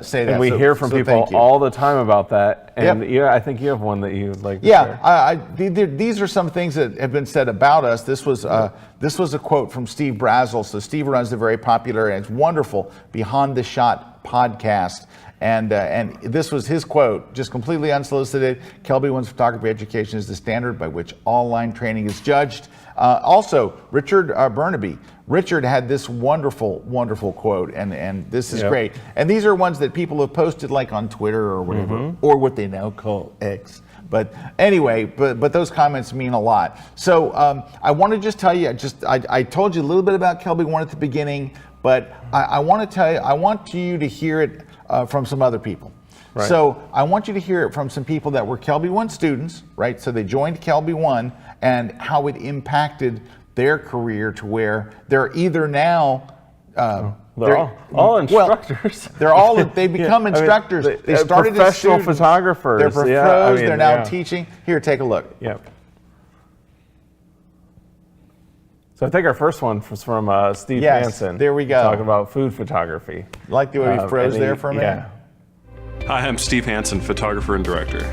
say that. And we hear from people all the time about that. And I think you have one that you would like to share. These are some things that have been said about us. This was a quote from Steve Brazel. So Steve runs the very popular and it's wonderful Behind the Shot podcast. And this was his quote, just completely unsolicited. Kelby One's photography education is the standard by which all line training is judged. Also, Richard Burnaby. Richard had this wonderful, wonderful quote, and this is great. And these are ones that people have posted like on Twitter or whatever, or what they now call X. But anyway, but those comments mean a lot. So I want to just tell you, I told you a little bit about Kelby One at the beginning, but I want to tell you, I want you to hear it from some other people. Right. So I want you to hear it from some people that were Kelby One students, right? So they joined Kelby One and how it impacted their career to where they're either now they're all instructors. They become instructors. They started professional as students, photographers. They're pros. They're now teaching. Here, take a look. Yep. So I think our first one was from Steve Hansen. There we go. Talking about food photography. Like the way he froze there for a minute. Yeah. Hi, I'm Steve Hansen, photographer and director.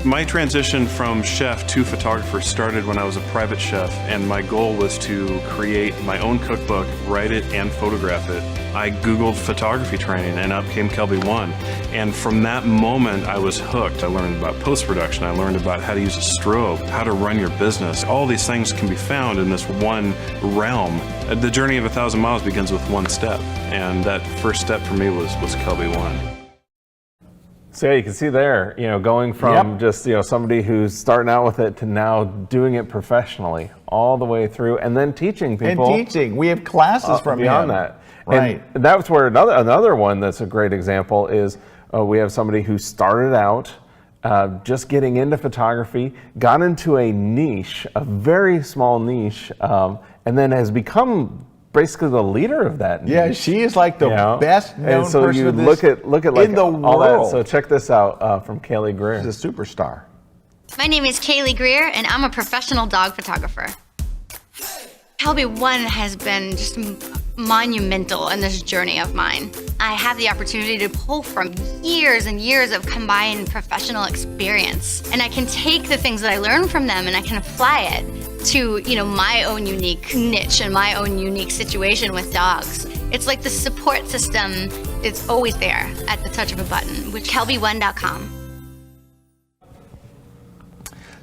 My transition from chef to photographer started when I was a private chef, and my goal was to create my own cookbook, write it, and photograph it. I Googled photography training, and up came Kelby One. And from that moment, I was hooked. I learned about post-production. I learned about how to use a strobe, how to run your business. All these things can be found in this one realm. The journey of 1,000 miles begins with one step, and that first step for me was Kelby One. So you can see there, going from just, somebody who's starting out with it to now doing it professionally all the way through, and then teaching people. And teaching. We have classes from beyond him. that. Right. And that's where another one that's a great example is we have somebody who started out just getting into photography, got into a niche, a very small niche, and then has become basically the leader of that niche. Yeah, she is like the best known and so person you of this look at like in the all world. that. So check this out from Kaylee Greer. She's a superstar. My name is Kaylee Greer, and I'm a professional dog photographer. Kelby One has been just monumental in this journey of mine. I have the opportunity to pull from years and years of combined professional experience, and I can take the things that I learned from them and I can apply it to, my own unique niche and my own unique situation with dogs. It's like the support system is always there at the touch of a button with KelbyOne.com.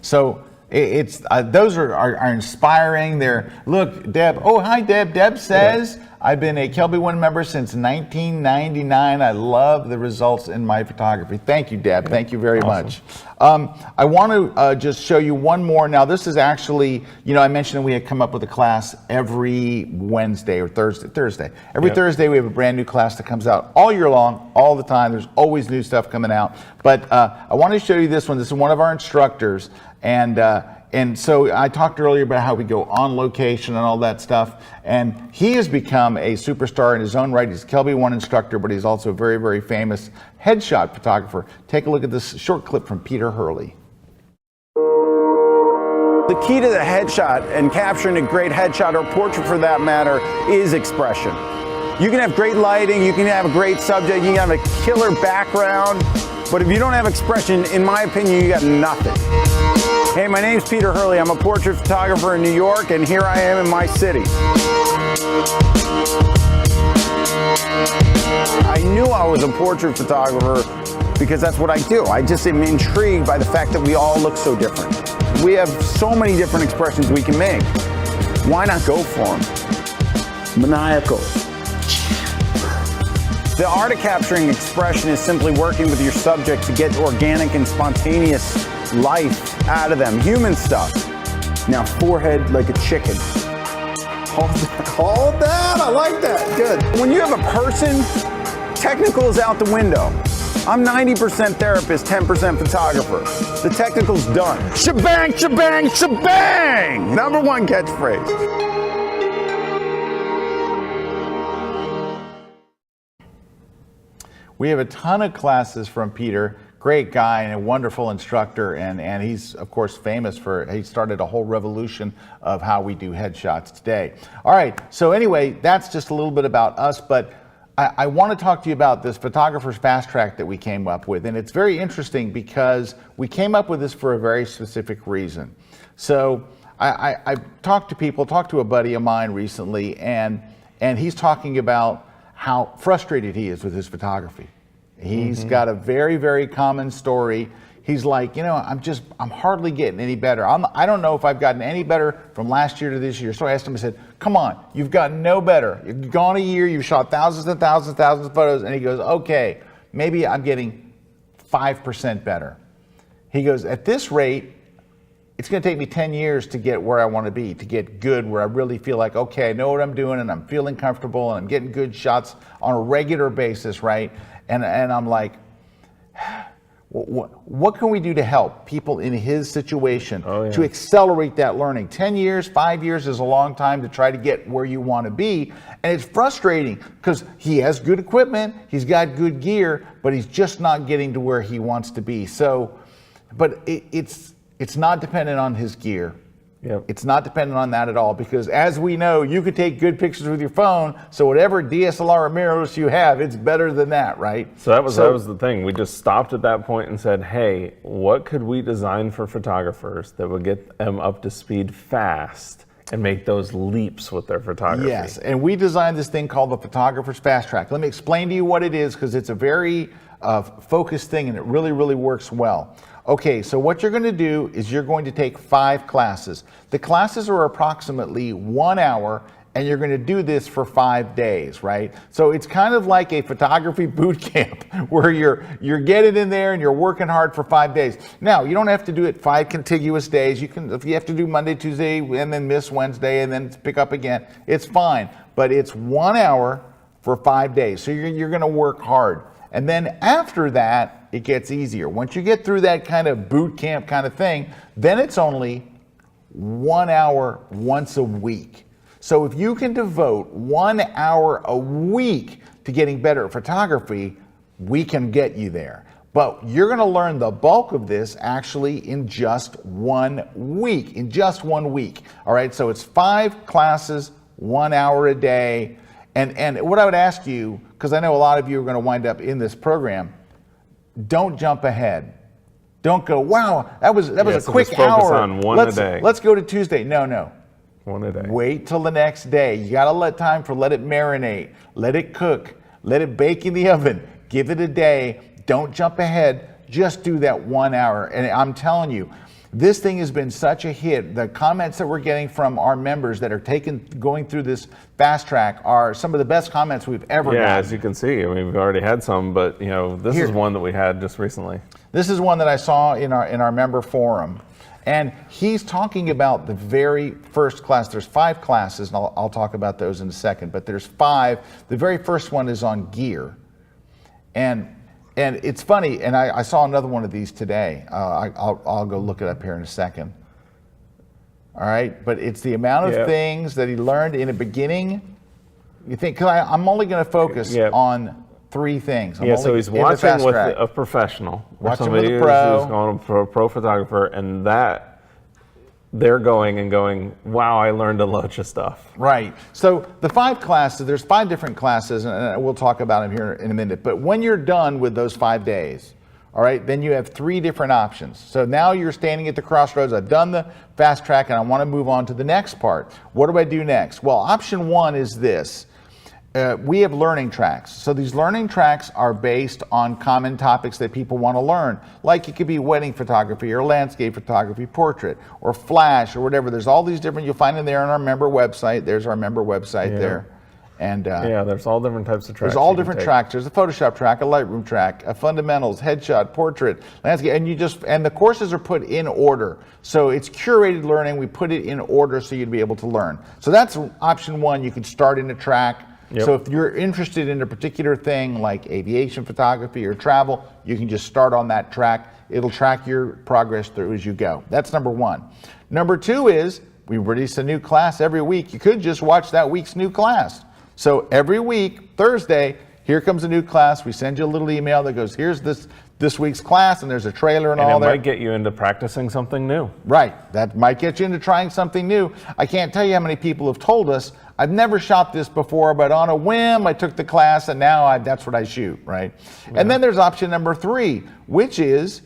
So it's those are inspiring. Look, Deb. Oh, hi, Deb. Deb says, I've been a Kelby One member since 1999. I love the results in my photography. Thank you, Deb. Thank you very much. I want to just show you one more. Now, this is actually, I mentioned that we had come up with a class every Wednesday or Thursday. Every Thursday, we have a brand new class that comes out all year long, all the time. There's always new stuff coming out. But I want to show you this one. This is one of our instructors. And so I talked earlier about how we go on location and all that stuff. And he has become a superstar in his own right. He's a Kelby One instructor, but he's also a very, very famous headshot photographer. Take a look at this short clip from Peter Hurley. The key to the headshot and capturing a great headshot or portrait for that matter is expression. You can have great lighting, you can have a great subject, you can have a killer background, but if you don't have expression, in my opinion, you got nothing. Hey, my name's Peter Hurley. I'm a portrait photographer in New York, and here I am in my city. I knew I was a portrait photographer because that's what I do. I just am intrigued by the fact that we all look so different. We have so many different expressions we can make. Why not go for them? Maniacal. The art of capturing expression is simply working with your subject to get organic and spontaneous life out of them, human stuff. Now, forehead like a chicken. Hold that, I like that, good. When you have a person, technical is out the window. I'm 90% therapist, 10% photographer. The technical's done. Shebang, shebang, shebang! #1 catchphrase. We have a ton of classes from Peter. Great guy and a wonderful instructor, and he's of course famous for, he started a whole revolution of how we do headshots today. All right, so anyway, that's just a little bit about us, but I want to talk to you about this photographer's fast track that we came up with, and it's very interesting because we came up with this for a very specific reason. So I talked to people, talked to a buddy of mine recently, and he's talking about how frustrated he is with his photography. He's got a very, very common story. He's like, you know, I'm hardly getting any better. I don't know if I've gotten any better from last year to this year. So I asked him, I said, come on, you've gotten no better. You've gone a year, you've shot thousands and thousands and thousands of photos. And he goes, okay, maybe I'm getting 5% better. He goes, at this rate, it's going to take me 10 years to get where I want to be, to get good, where I really feel like, okay, I know what I'm doing and I'm feeling comfortable and I'm getting good shots on a regular basis, right? And I'm like, what can we do to help people in his situation to accelerate that learning? 10 years, 5 years is a long time to try to get where you want to be. And it's frustrating because he has good equipment, he's got good gear, but he's just not getting to where he wants to be. So, but it's not dependent on his gear. Yep. It's not dependent on that at all, because as we know, you could take good pictures with your phone, so whatever DSLR or mirrorless you have, it's better than that, right? So that was the thing. We just stopped at that point and said, hey, what could we design for photographers that would get them up to speed fast and make those leaps with their photography? Yes, and we designed this thing called the Photographer's Fast Track. Let me explain to you what it is, because it's a very focused thing and it really, really works well. Okay, so what you're going to do is you're going to take 5 classes. The classes are approximately 1 hour, and you're going to do this for 5 days, right? So it's kind of like a photography boot camp where you're getting in there and you're working hard for 5 days. Now, you don't have to do it 5 contiguous days. You can, if you have to do Monday, Tuesday, and then miss Wednesday, and then pick up again, it's fine. But it's 1 hour for 5 days. So you're going to work hard. And then after that, it gets easier. Once you get through that kind of boot camp kind of thing, then it's only 1 hour once a week. So if you can devote 1 hour a week to getting better at photography, we can get you there. But you're going to learn the bulk of this actually in just 1 week, All right, so it's 5 classes, 1 hour a day. And what I would ask you, because I know a lot of you are going to wind up in this program, don't jump ahead. Don't go, wow, that was a quick hour. Focus on one a day. Let's go to Tuesday. No. One a day. Wait till the next day. You got to let it marinate. Let it cook. Let it bake in the oven. Give it a day. Don't jump ahead. Just do that 1 hour. And I'm telling you, this thing has been such a hit. The comments that we're getting from our members that are going through this fast track are some of the best comments we've ever gotten. Yeah, as you can see, I mean, we've already had some, but you know, this is one that we had just recently. This is one that I saw in our member forum, and he's talking about the very first class. There's 5 classes, and I'll talk about those in a second. But there's 5. The very first one is on gear, and it's funny, and I saw another one of these today. I'll go look it up here in a second. All right, but it's the amount of things that he learned in the beginning. You think, because I'm only going to focus on 3 things. So he's watching with a professional. Watching with a pro. Who's going for a pro photographer, and that they're going, wow, I learned a bunch of stuff. Right. So the 5 classes, there's 5 different classes, and we'll talk about them here in a minute. But when you're done with those 5 days, all right, then you have 3 different options. So now you're standing at the crossroads. I've done the fast track, and I want to move on to the next part. What do I do next? Well, option 1 is this. We have learning tracks. So these learning tracks are based on common topics that people want to learn. Like it could be wedding photography or landscape photography, portrait, or flash, or whatever. There's all these different, you'll find them there on our member website. There's our member website there. And there's all different types of tracks. There's all different tracks. There's a Photoshop track, a Lightroom track, a fundamentals, headshot, portrait, landscape, and the courses are put in order. So it's curated learning. We put it in order so you'd be able to learn. So that's option 1. You can start in a track. Yep. So if you're interested in a particular thing like aviation photography or travel, you can just start on that track. It'll track your progress through as you go. That's number 1. Number 2 is we release a new class every week. You could just watch that week's new class. So every week, Thursday, here comes a new class. We send you a little email that goes, here's this week's class, and there's a trailer and all it there. might get you into practicing something new. Right, that might get you into trying something new. I can't tell you how many people have told us, I've never shot this before, but on a whim, I took the class, and now that's what I shoot, right? Yeah. And then there's option number 3, which is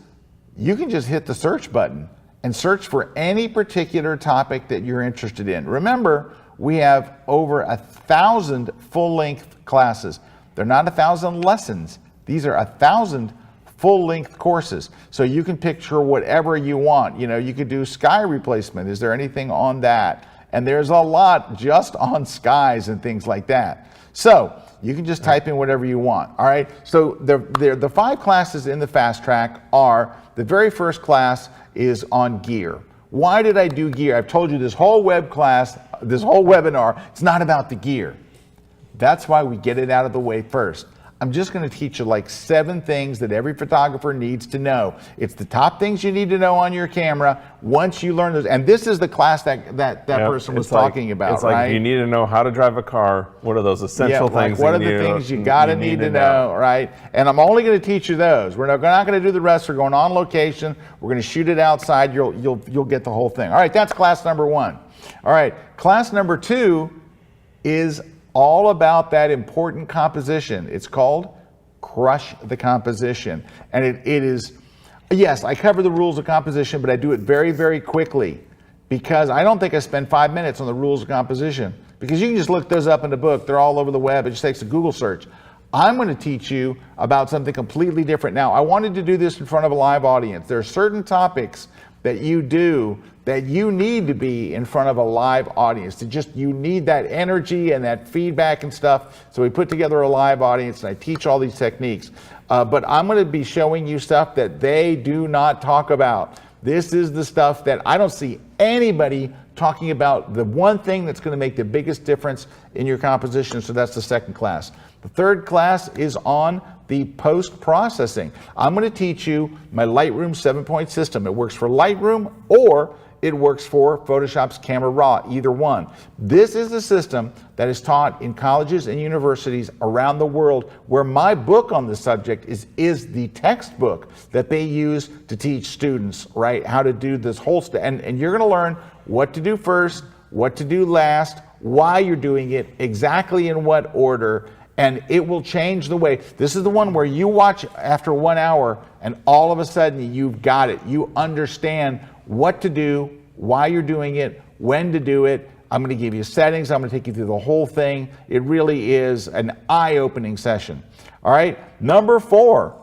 you can just hit the search button and search for any particular topic that you're interested in. Remember, we have over 1,000 full-length classes. They're not 1,000 lessons. These are 1,000 full-length courses. So you can picture whatever you want. You know, you could do sky replacement. Is there anything on that? And there's a lot just on skies and things like that. So you can just type in whatever you want. All right. So the 5 classes in the Fast Track are, the very first class is on gear. Why did I do gear? I've told you this whole webinar, it's not about the gear. That's why we get it out of the way first. I'm just going to teach you like 7 things that every photographer needs to know. It's the top things you need to know on your camera once you learn those. And this is the class that person was talking about, it's like, right? you need to know how to drive a car. What are those essential things? What are the things you gotta need to know, right? And I'm only going to teach you those. We're not going to do the rest. We're going on location. We're going to shoot it outside. You'll get the whole thing. All right, that's class number 1. All right, class number 2 is all about that important composition. It's called Crush the Composition. And it is, yes, I cover the rules of composition, but I do it very, very quickly because I don't think I spend 5 minutes on the rules of composition, because you can just look those up in the book. They're all over the web. It just takes a Google search. I'm going to teach you about something completely different. Now, I wanted to do this in front of a live audience. There are certain topics that you do that you need to be in front of a live audience. You need that energy and that feedback and stuff. So we put together a live audience, and I teach all these techniques. But I'm going to be showing you stuff that they do not talk about. This is the stuff that I don't see anybody talking about, the one thing that's going to make the biggest difference in your composition. So that's the second class. The third class is on the post-processing. I'm going to teach you my Lightroom 7-point system. It works for Lightroom or it works for Photoshop's Camera Raw, either one. This is a system that is taught in colleges and universities around the world, where my book on the subject is the textbook that they use to teach students, right, how to do this whole stuff. And you're going to learn what to do first, what to do last, why you're doing it, exactly in what order, and it will change the way. This is the one where you watch after 1 hour and all of a sudden you've got it. You understand what to do, why you're doing it, when to do it. I'm going to give you settings. I'm going to take you through the whole thing. It really is an eye-opening session. All right. Number 4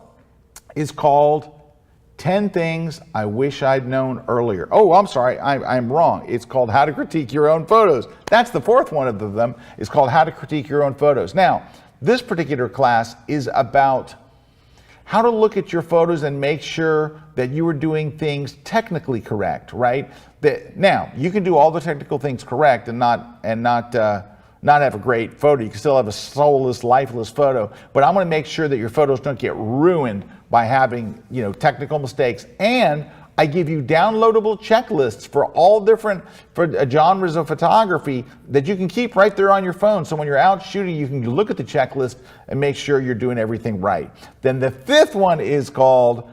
is called 10 Things I Wish I'd Known Earlier. Oh, I'm sorry. I'm wrong. It's called How to Critique Your Own Photos. That's the 4th one of them. It's called How to Critique Your Own Photos. Now, this particular class is about how to look at your photos and make sure that you are doing things technically correct, right? Now, you can do all the technical things correct and not have a great photo. You can still have a soulless, lifeless photo, but I'm going to make sure that your photos don't get ruined by having, technical mistakes. And I give you downloadable checklists for all different genres of photography that you can keep right there on your phone. So when you're out shooting, you can look at the checklist and make sure you're doing everything right. Then the 5th one is called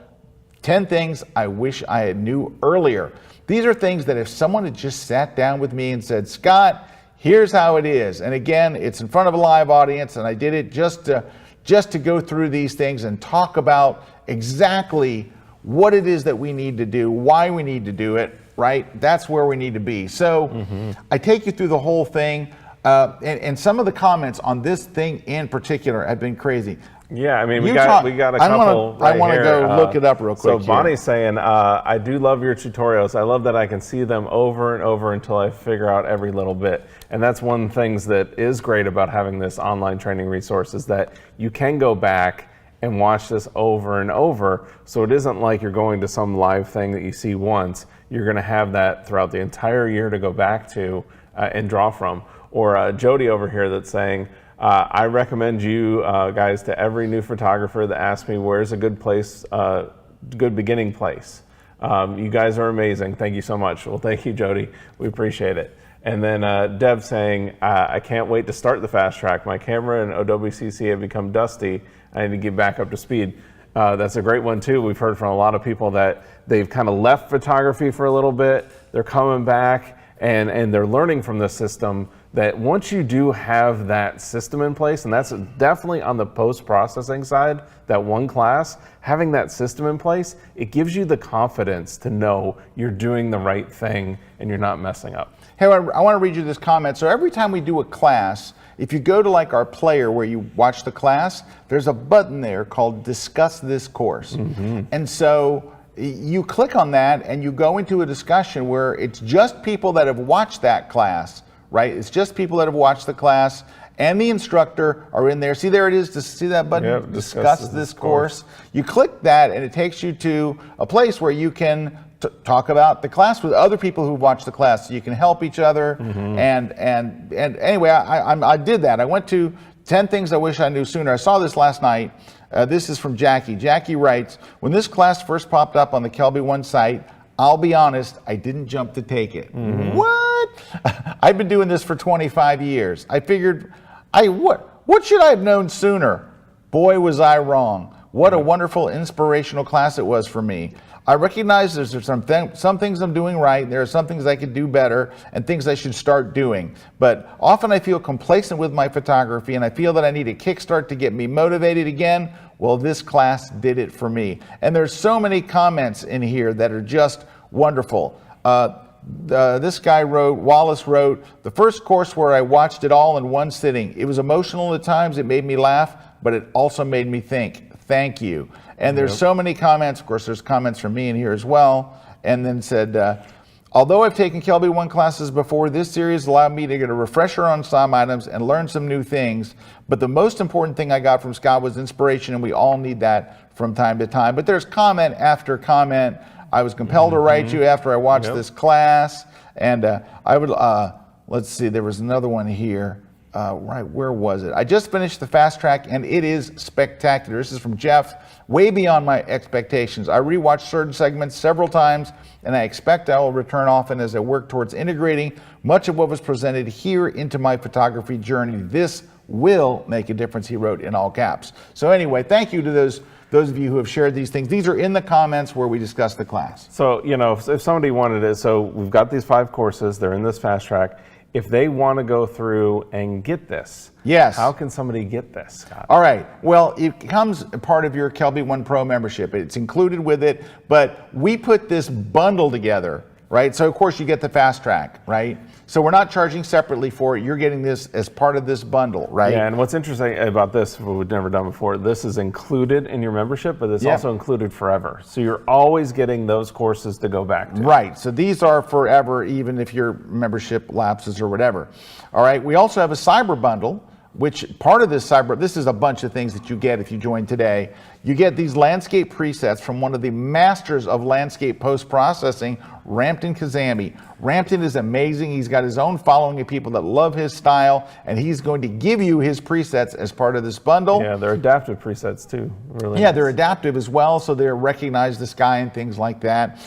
10 Things I Wish I Had Knew Earlier. These are things that if someone had just sat down with me and said, Scott, here's how it is. And again, it's in front of a live audience, and I did it just to go through these things and talk about exactly what it is that we need to do, why we need to do it, right? That's where we need to be. So I take you through the whole thing, and some of the comments on this thing in particular have been crazy. Yeah, I mean, we got a couple I want to go look it up real quick. So Bonnie's saying, I do love your tutorials. I love that I can see them over and over until I figure out every little bit. And that's one of the things that is great about having this online training resource, is that you can go back and watch this over and over. So it isn't like you're going to some live thing that you see once. You're going to have that throughout the entire year to go back to and draw from. Or Jody over here that's saying, I recommend you guys to every new photographer that asks me where's a good place, good beginning place. You guys are amazing. Thank you so much. Well, thank you, Jody. We appreciate it. And then Deb saying, I can't wait to start the FastTrack. My camera and OWCC have become dusty. I need to get back up to speed. That's a great one too. We've heard from a lot of people that they've kind of left photography for a little bit. They're coming back and they're learning from the system that once you do have that system in place, and that's definitely on the post-processing side, that one class, having that system in place, it gives you the confidence to know you're doing the right thing and you're not messing up. Hey, I want to read you this comment. So every time we do a class, if you go to like our player where you watch the class, there's a button there called Discuss This Course. And so you click on that and you go into a discussion where it's just people that have watched that class, right? It's just people that have watched the class and the instructor are in there. See, there it is. See that button? Yep, Discuss this course. You click that and it takes you to a place where you can talk about the class with other people who've watched the class, so you can help each other. And anyway, I did that. I went to 10 things I wish I knew sooner. I saw this last night. This is from Jackie. Jackie writes, when this class first popped up on the Kelby One site, I'll be honest, I didn't jump to take it. What? I've been doing this for 25 years. I figured, what should I have known sooner? Boy, was I wrong. What a wonderful, inspirational class it was for me. I recognize there's some things I'm doing right, there are some things I could do better, and things I should start doing. But often I feel complacent with my photography, and I feel that I need a kickstart to get me motivated again. Well, this class did it for me. And there's so many comments in here that are just wonderful. This guy Wallace wrote, the first course where I watched it all in one sitting. It was emotional at times, it made me laugh, but it also made me think. Thank you. And there's so many comments. Of course, there's comments from me in here as well. And then said, although I've taken Kelby One classes before, this series allowed me to get a refresher on some items and learn some new things. But the most important thing I got from Scott was inspiration, and we all need that from time to time. But there's comment after comment. I was compelled to write you after I watched this class. And I would, let's see, there was another one here. Right, where was it? I just finished the FastTrack and it is spectacular. This is from Jeff. Way beyond my expectations. I rewatched certain segments several times and I expect I will return often as I work towards integrating much of what was presented here into my photography journey. This will make a difference, he wrote in all caps. So anyway, thank you to those of you who have shared these things. These are in the comments where we discuss the class. So, you know, if somebody wanted it, so we've got these 5 courses, they're in this FastTrack. If they want to go through and get this, yes, how can somebody get this, Scott? All right. Well, it becomes a part of your Kelby One Pro membership. It's included with it, but we put this bundle together, right? So, of course, you get the FastTrack, right? So we're not charging separately for it. You're getting this as part of this bundle, right? Yeah, and what's interesting about this, what we've never done before, this is included in your membership, but it's also included forever. So you're always getting those courses to go back to. Right, so these are forever, even if your membership lapses or whatever. All right, we also have a cyber bundle, which part of this this is a bunch of things that you get if you join today. You get these landscape presets from one of the masters of landscape post-processing, Rampton Kazami. Rampton is amazing. He's got his own following of people that love his style, and he's going to give you his presets as part of this bundle. Yeah, they're adaptive presets too. Really nice. They're adaptive as well, so they recognize the sky and things like that.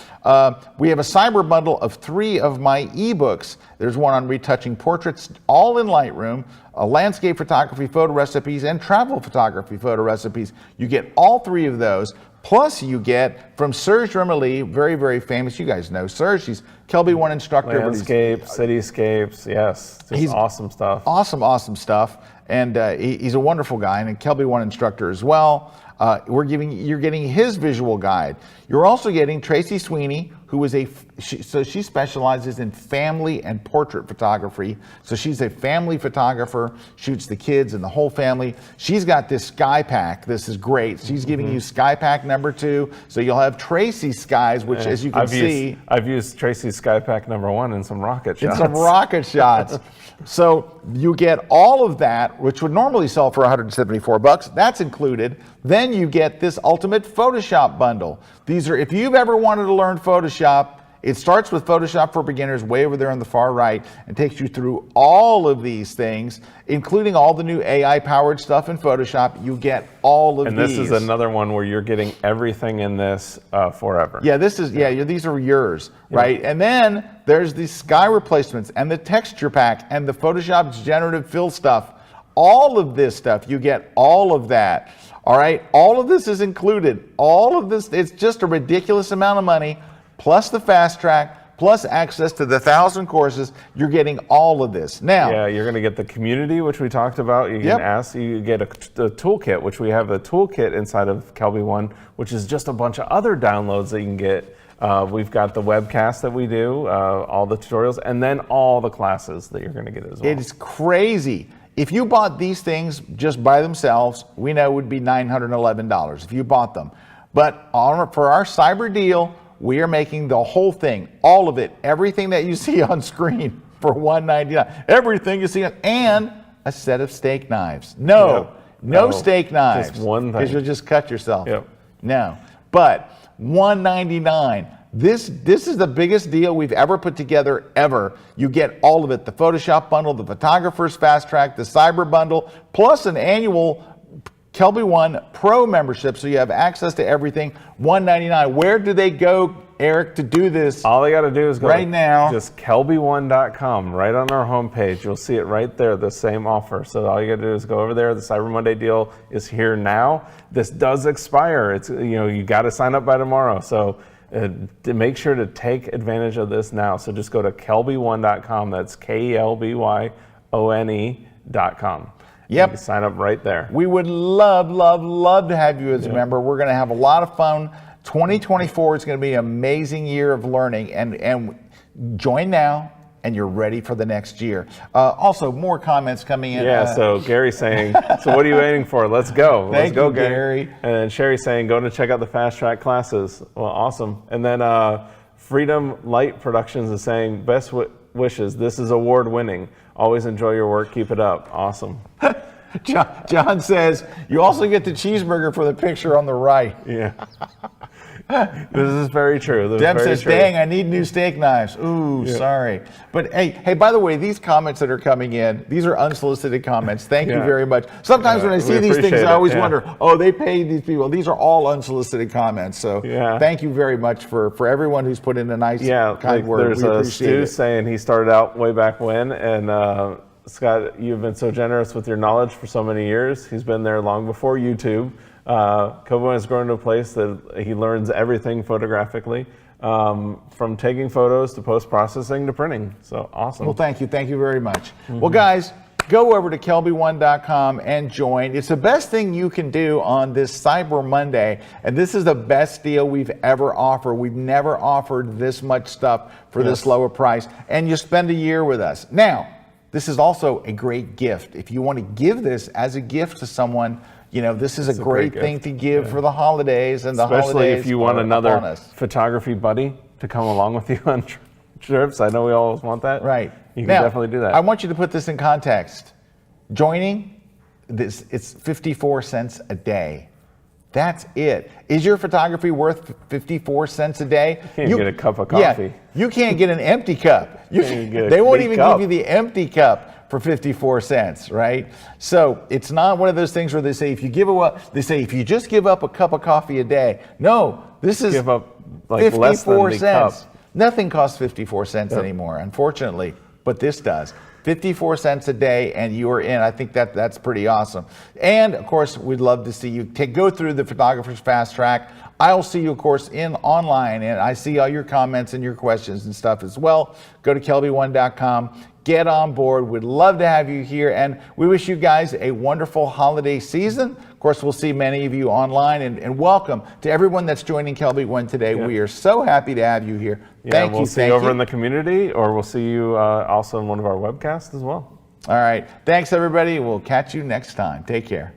We have a cyber bundle of 3 of my ebooks. There's one on retouching portraits, all in Lightroom, landscape photography photo recipes, and travel photography photo recipes. You get all 3 of those. Plus, you get from Serge Remeli, very, very famous. You guys know Serge. He's Kelby One instructor. Landscapes, cityscapes, yes. He's awesome stuff. Awesome stuff. And he's a wonderful guy and a Kelby One instructor as well. You're getting his visual guide. You're also getting Tracy Sweeney, who is she specializes in family and portrait photography. So she's a family photographer, shoots the kids and the whole family. She's got this sky pack. This is great. She's giving you sky pack number 2. So you'll have Tracy's skies, which as you can see. I've used Tracy's sky pack number 1 in some rocket shots. So you get all of that, which would normally sell for $174. That's included. Then you get this ultimate Photoshop bundle. These are, if you've ever wanted to learn Photoshop, It starts with Photoshop for Beginners way over there on the far right and takes you through all of these things, including all the new AI-powered stuff in Photoshop. You get all of these. And this is another one where you're getting everything in this forever. Yeah, these are yours, right? And then there's the sky replacements and the texture pack and the Photoshop's generative fill stuff. All of this stuff, you get all of that. All right, all of this is included. All of this, it's just a ridiculous amount of money, plus the fast track, plus access to the 1,000 courses. You're getting all of this. Now, yeah, you're going to get the community, which we talked about. You can ask. You get a toolkit, which we have a toolkit inside of Kelby One, which is just a bunch of other downloads that you can get. We've got the webcast that we do, all the tutorials, and then all the classes that you're going to get as well. It is crazy. If you bought these things just by themselves, we know it would be $911 if you bought them. But for our cyber deal, we are making the whole thing, all of it, everything that you see on screen for $199. Everything you see, and a set of steak knives. No steak knives. Just one thing. Because you'll just cut yourself. Yep. No, but $199. This is the biggest deal we've ever put together ever. You get all of it, the Photoshop bundle, the photographer's fast track, the cyber bundle, plus an annual Kelby One Pro membership, so you have access to everything. $199. Where do they go, Eric, to do this? All they got to do is go right now. Just kelby1.com, right on our homepage. You'll see it right there, the same offer. So all you got to do is go over there. The Cyber Monday deal is here now. This does expire. It's you got to sign up by tomorrow. So to make sure to take advantage of this now. So just go to kelby1.com. That's KELBYONE.com. Yep. You can sign up right there. We would love, love, love to have you as a member. We're going to have a lot of fun. 2024 is going to be an amazing year of learning, and join now, and you're ready for the next year. Also, more comments coming in. Yeah, so Gary's saying, so what are you waiting for? Let's go. Thank you, Gary. And then Sherry's saying, go to check out the Fast Track classes. Well, awesome. And then Freedom Light Productions is saying, best wishes. This is award winning. Always enjoy your work. Keep it up. Awesome. John says, you also get the cheeseburger for the picture on the right. Yeah. This is very true. Deb says, dang, I need new steak knives. Ooh, sorry. But hey, by the way, these comments that are coming in, these are unsolicited comments. Thank you very much. Sometimes when I see these things, I always wonder, oh, they paid these people. These are all unsolicited comments. So thank you very much for everyone who's put in a nice, kind word. There's a Stu saying he started out way back when, and Scott, you've been so generous with your knowledge for so many years. He's been there long before YouTube. Kelby One has grown to a place that he learns everything photographically, from taking photos to post-processing to printing. So awesome. Well, thank you very much. Well, guys, go over to kelby1.com and join. It's the best thing you can do on this Cyber Monday, and this is the best deal we've ever offered. We've never offered this much stuff for this lower price, and you spend a year with us. Now, this is also a great gift. If you want to give this as a gift to someone, this is a great thing to give for the holidays and especially if you want another photography buddy to come along with you on trips. I know we always want that. Right. You can definitely do that. I want you to put this in context. Joining this, it's 54 cents a day. That's it. Is your photography worth 54 cents a day? You can't get a cup of coffee. Yeah, you can't get an empty cup. They won't even give you the empty cup for 54 cents, right? So it's not one of those things where they say if you just give up a cup of coffee a day. No, this is give up like 54 less than the cents. cup. Nothing costs 54 cents anymore, unfortunately, but this does. 54 cents a day and you are in. I think that's pretty awesome. And of course, we'd love to see you go through the Photographer's Fast Track. I'll see you, of course, online, and I see all your comments and your questions and stuff as well. Go to kelby1.com. Get on board. We'd love to have you here, and we wish you guys a wonderful holiday season. Of course, we'll see many of you online, and welcome to everyone that's joining Kelby One today. We are so happy to have you here. Thank you. We'll see you over in the community, or we'll see you also in one of our webcasts as well. All right. Thanks, everybody. We'll catch you next time. Take care.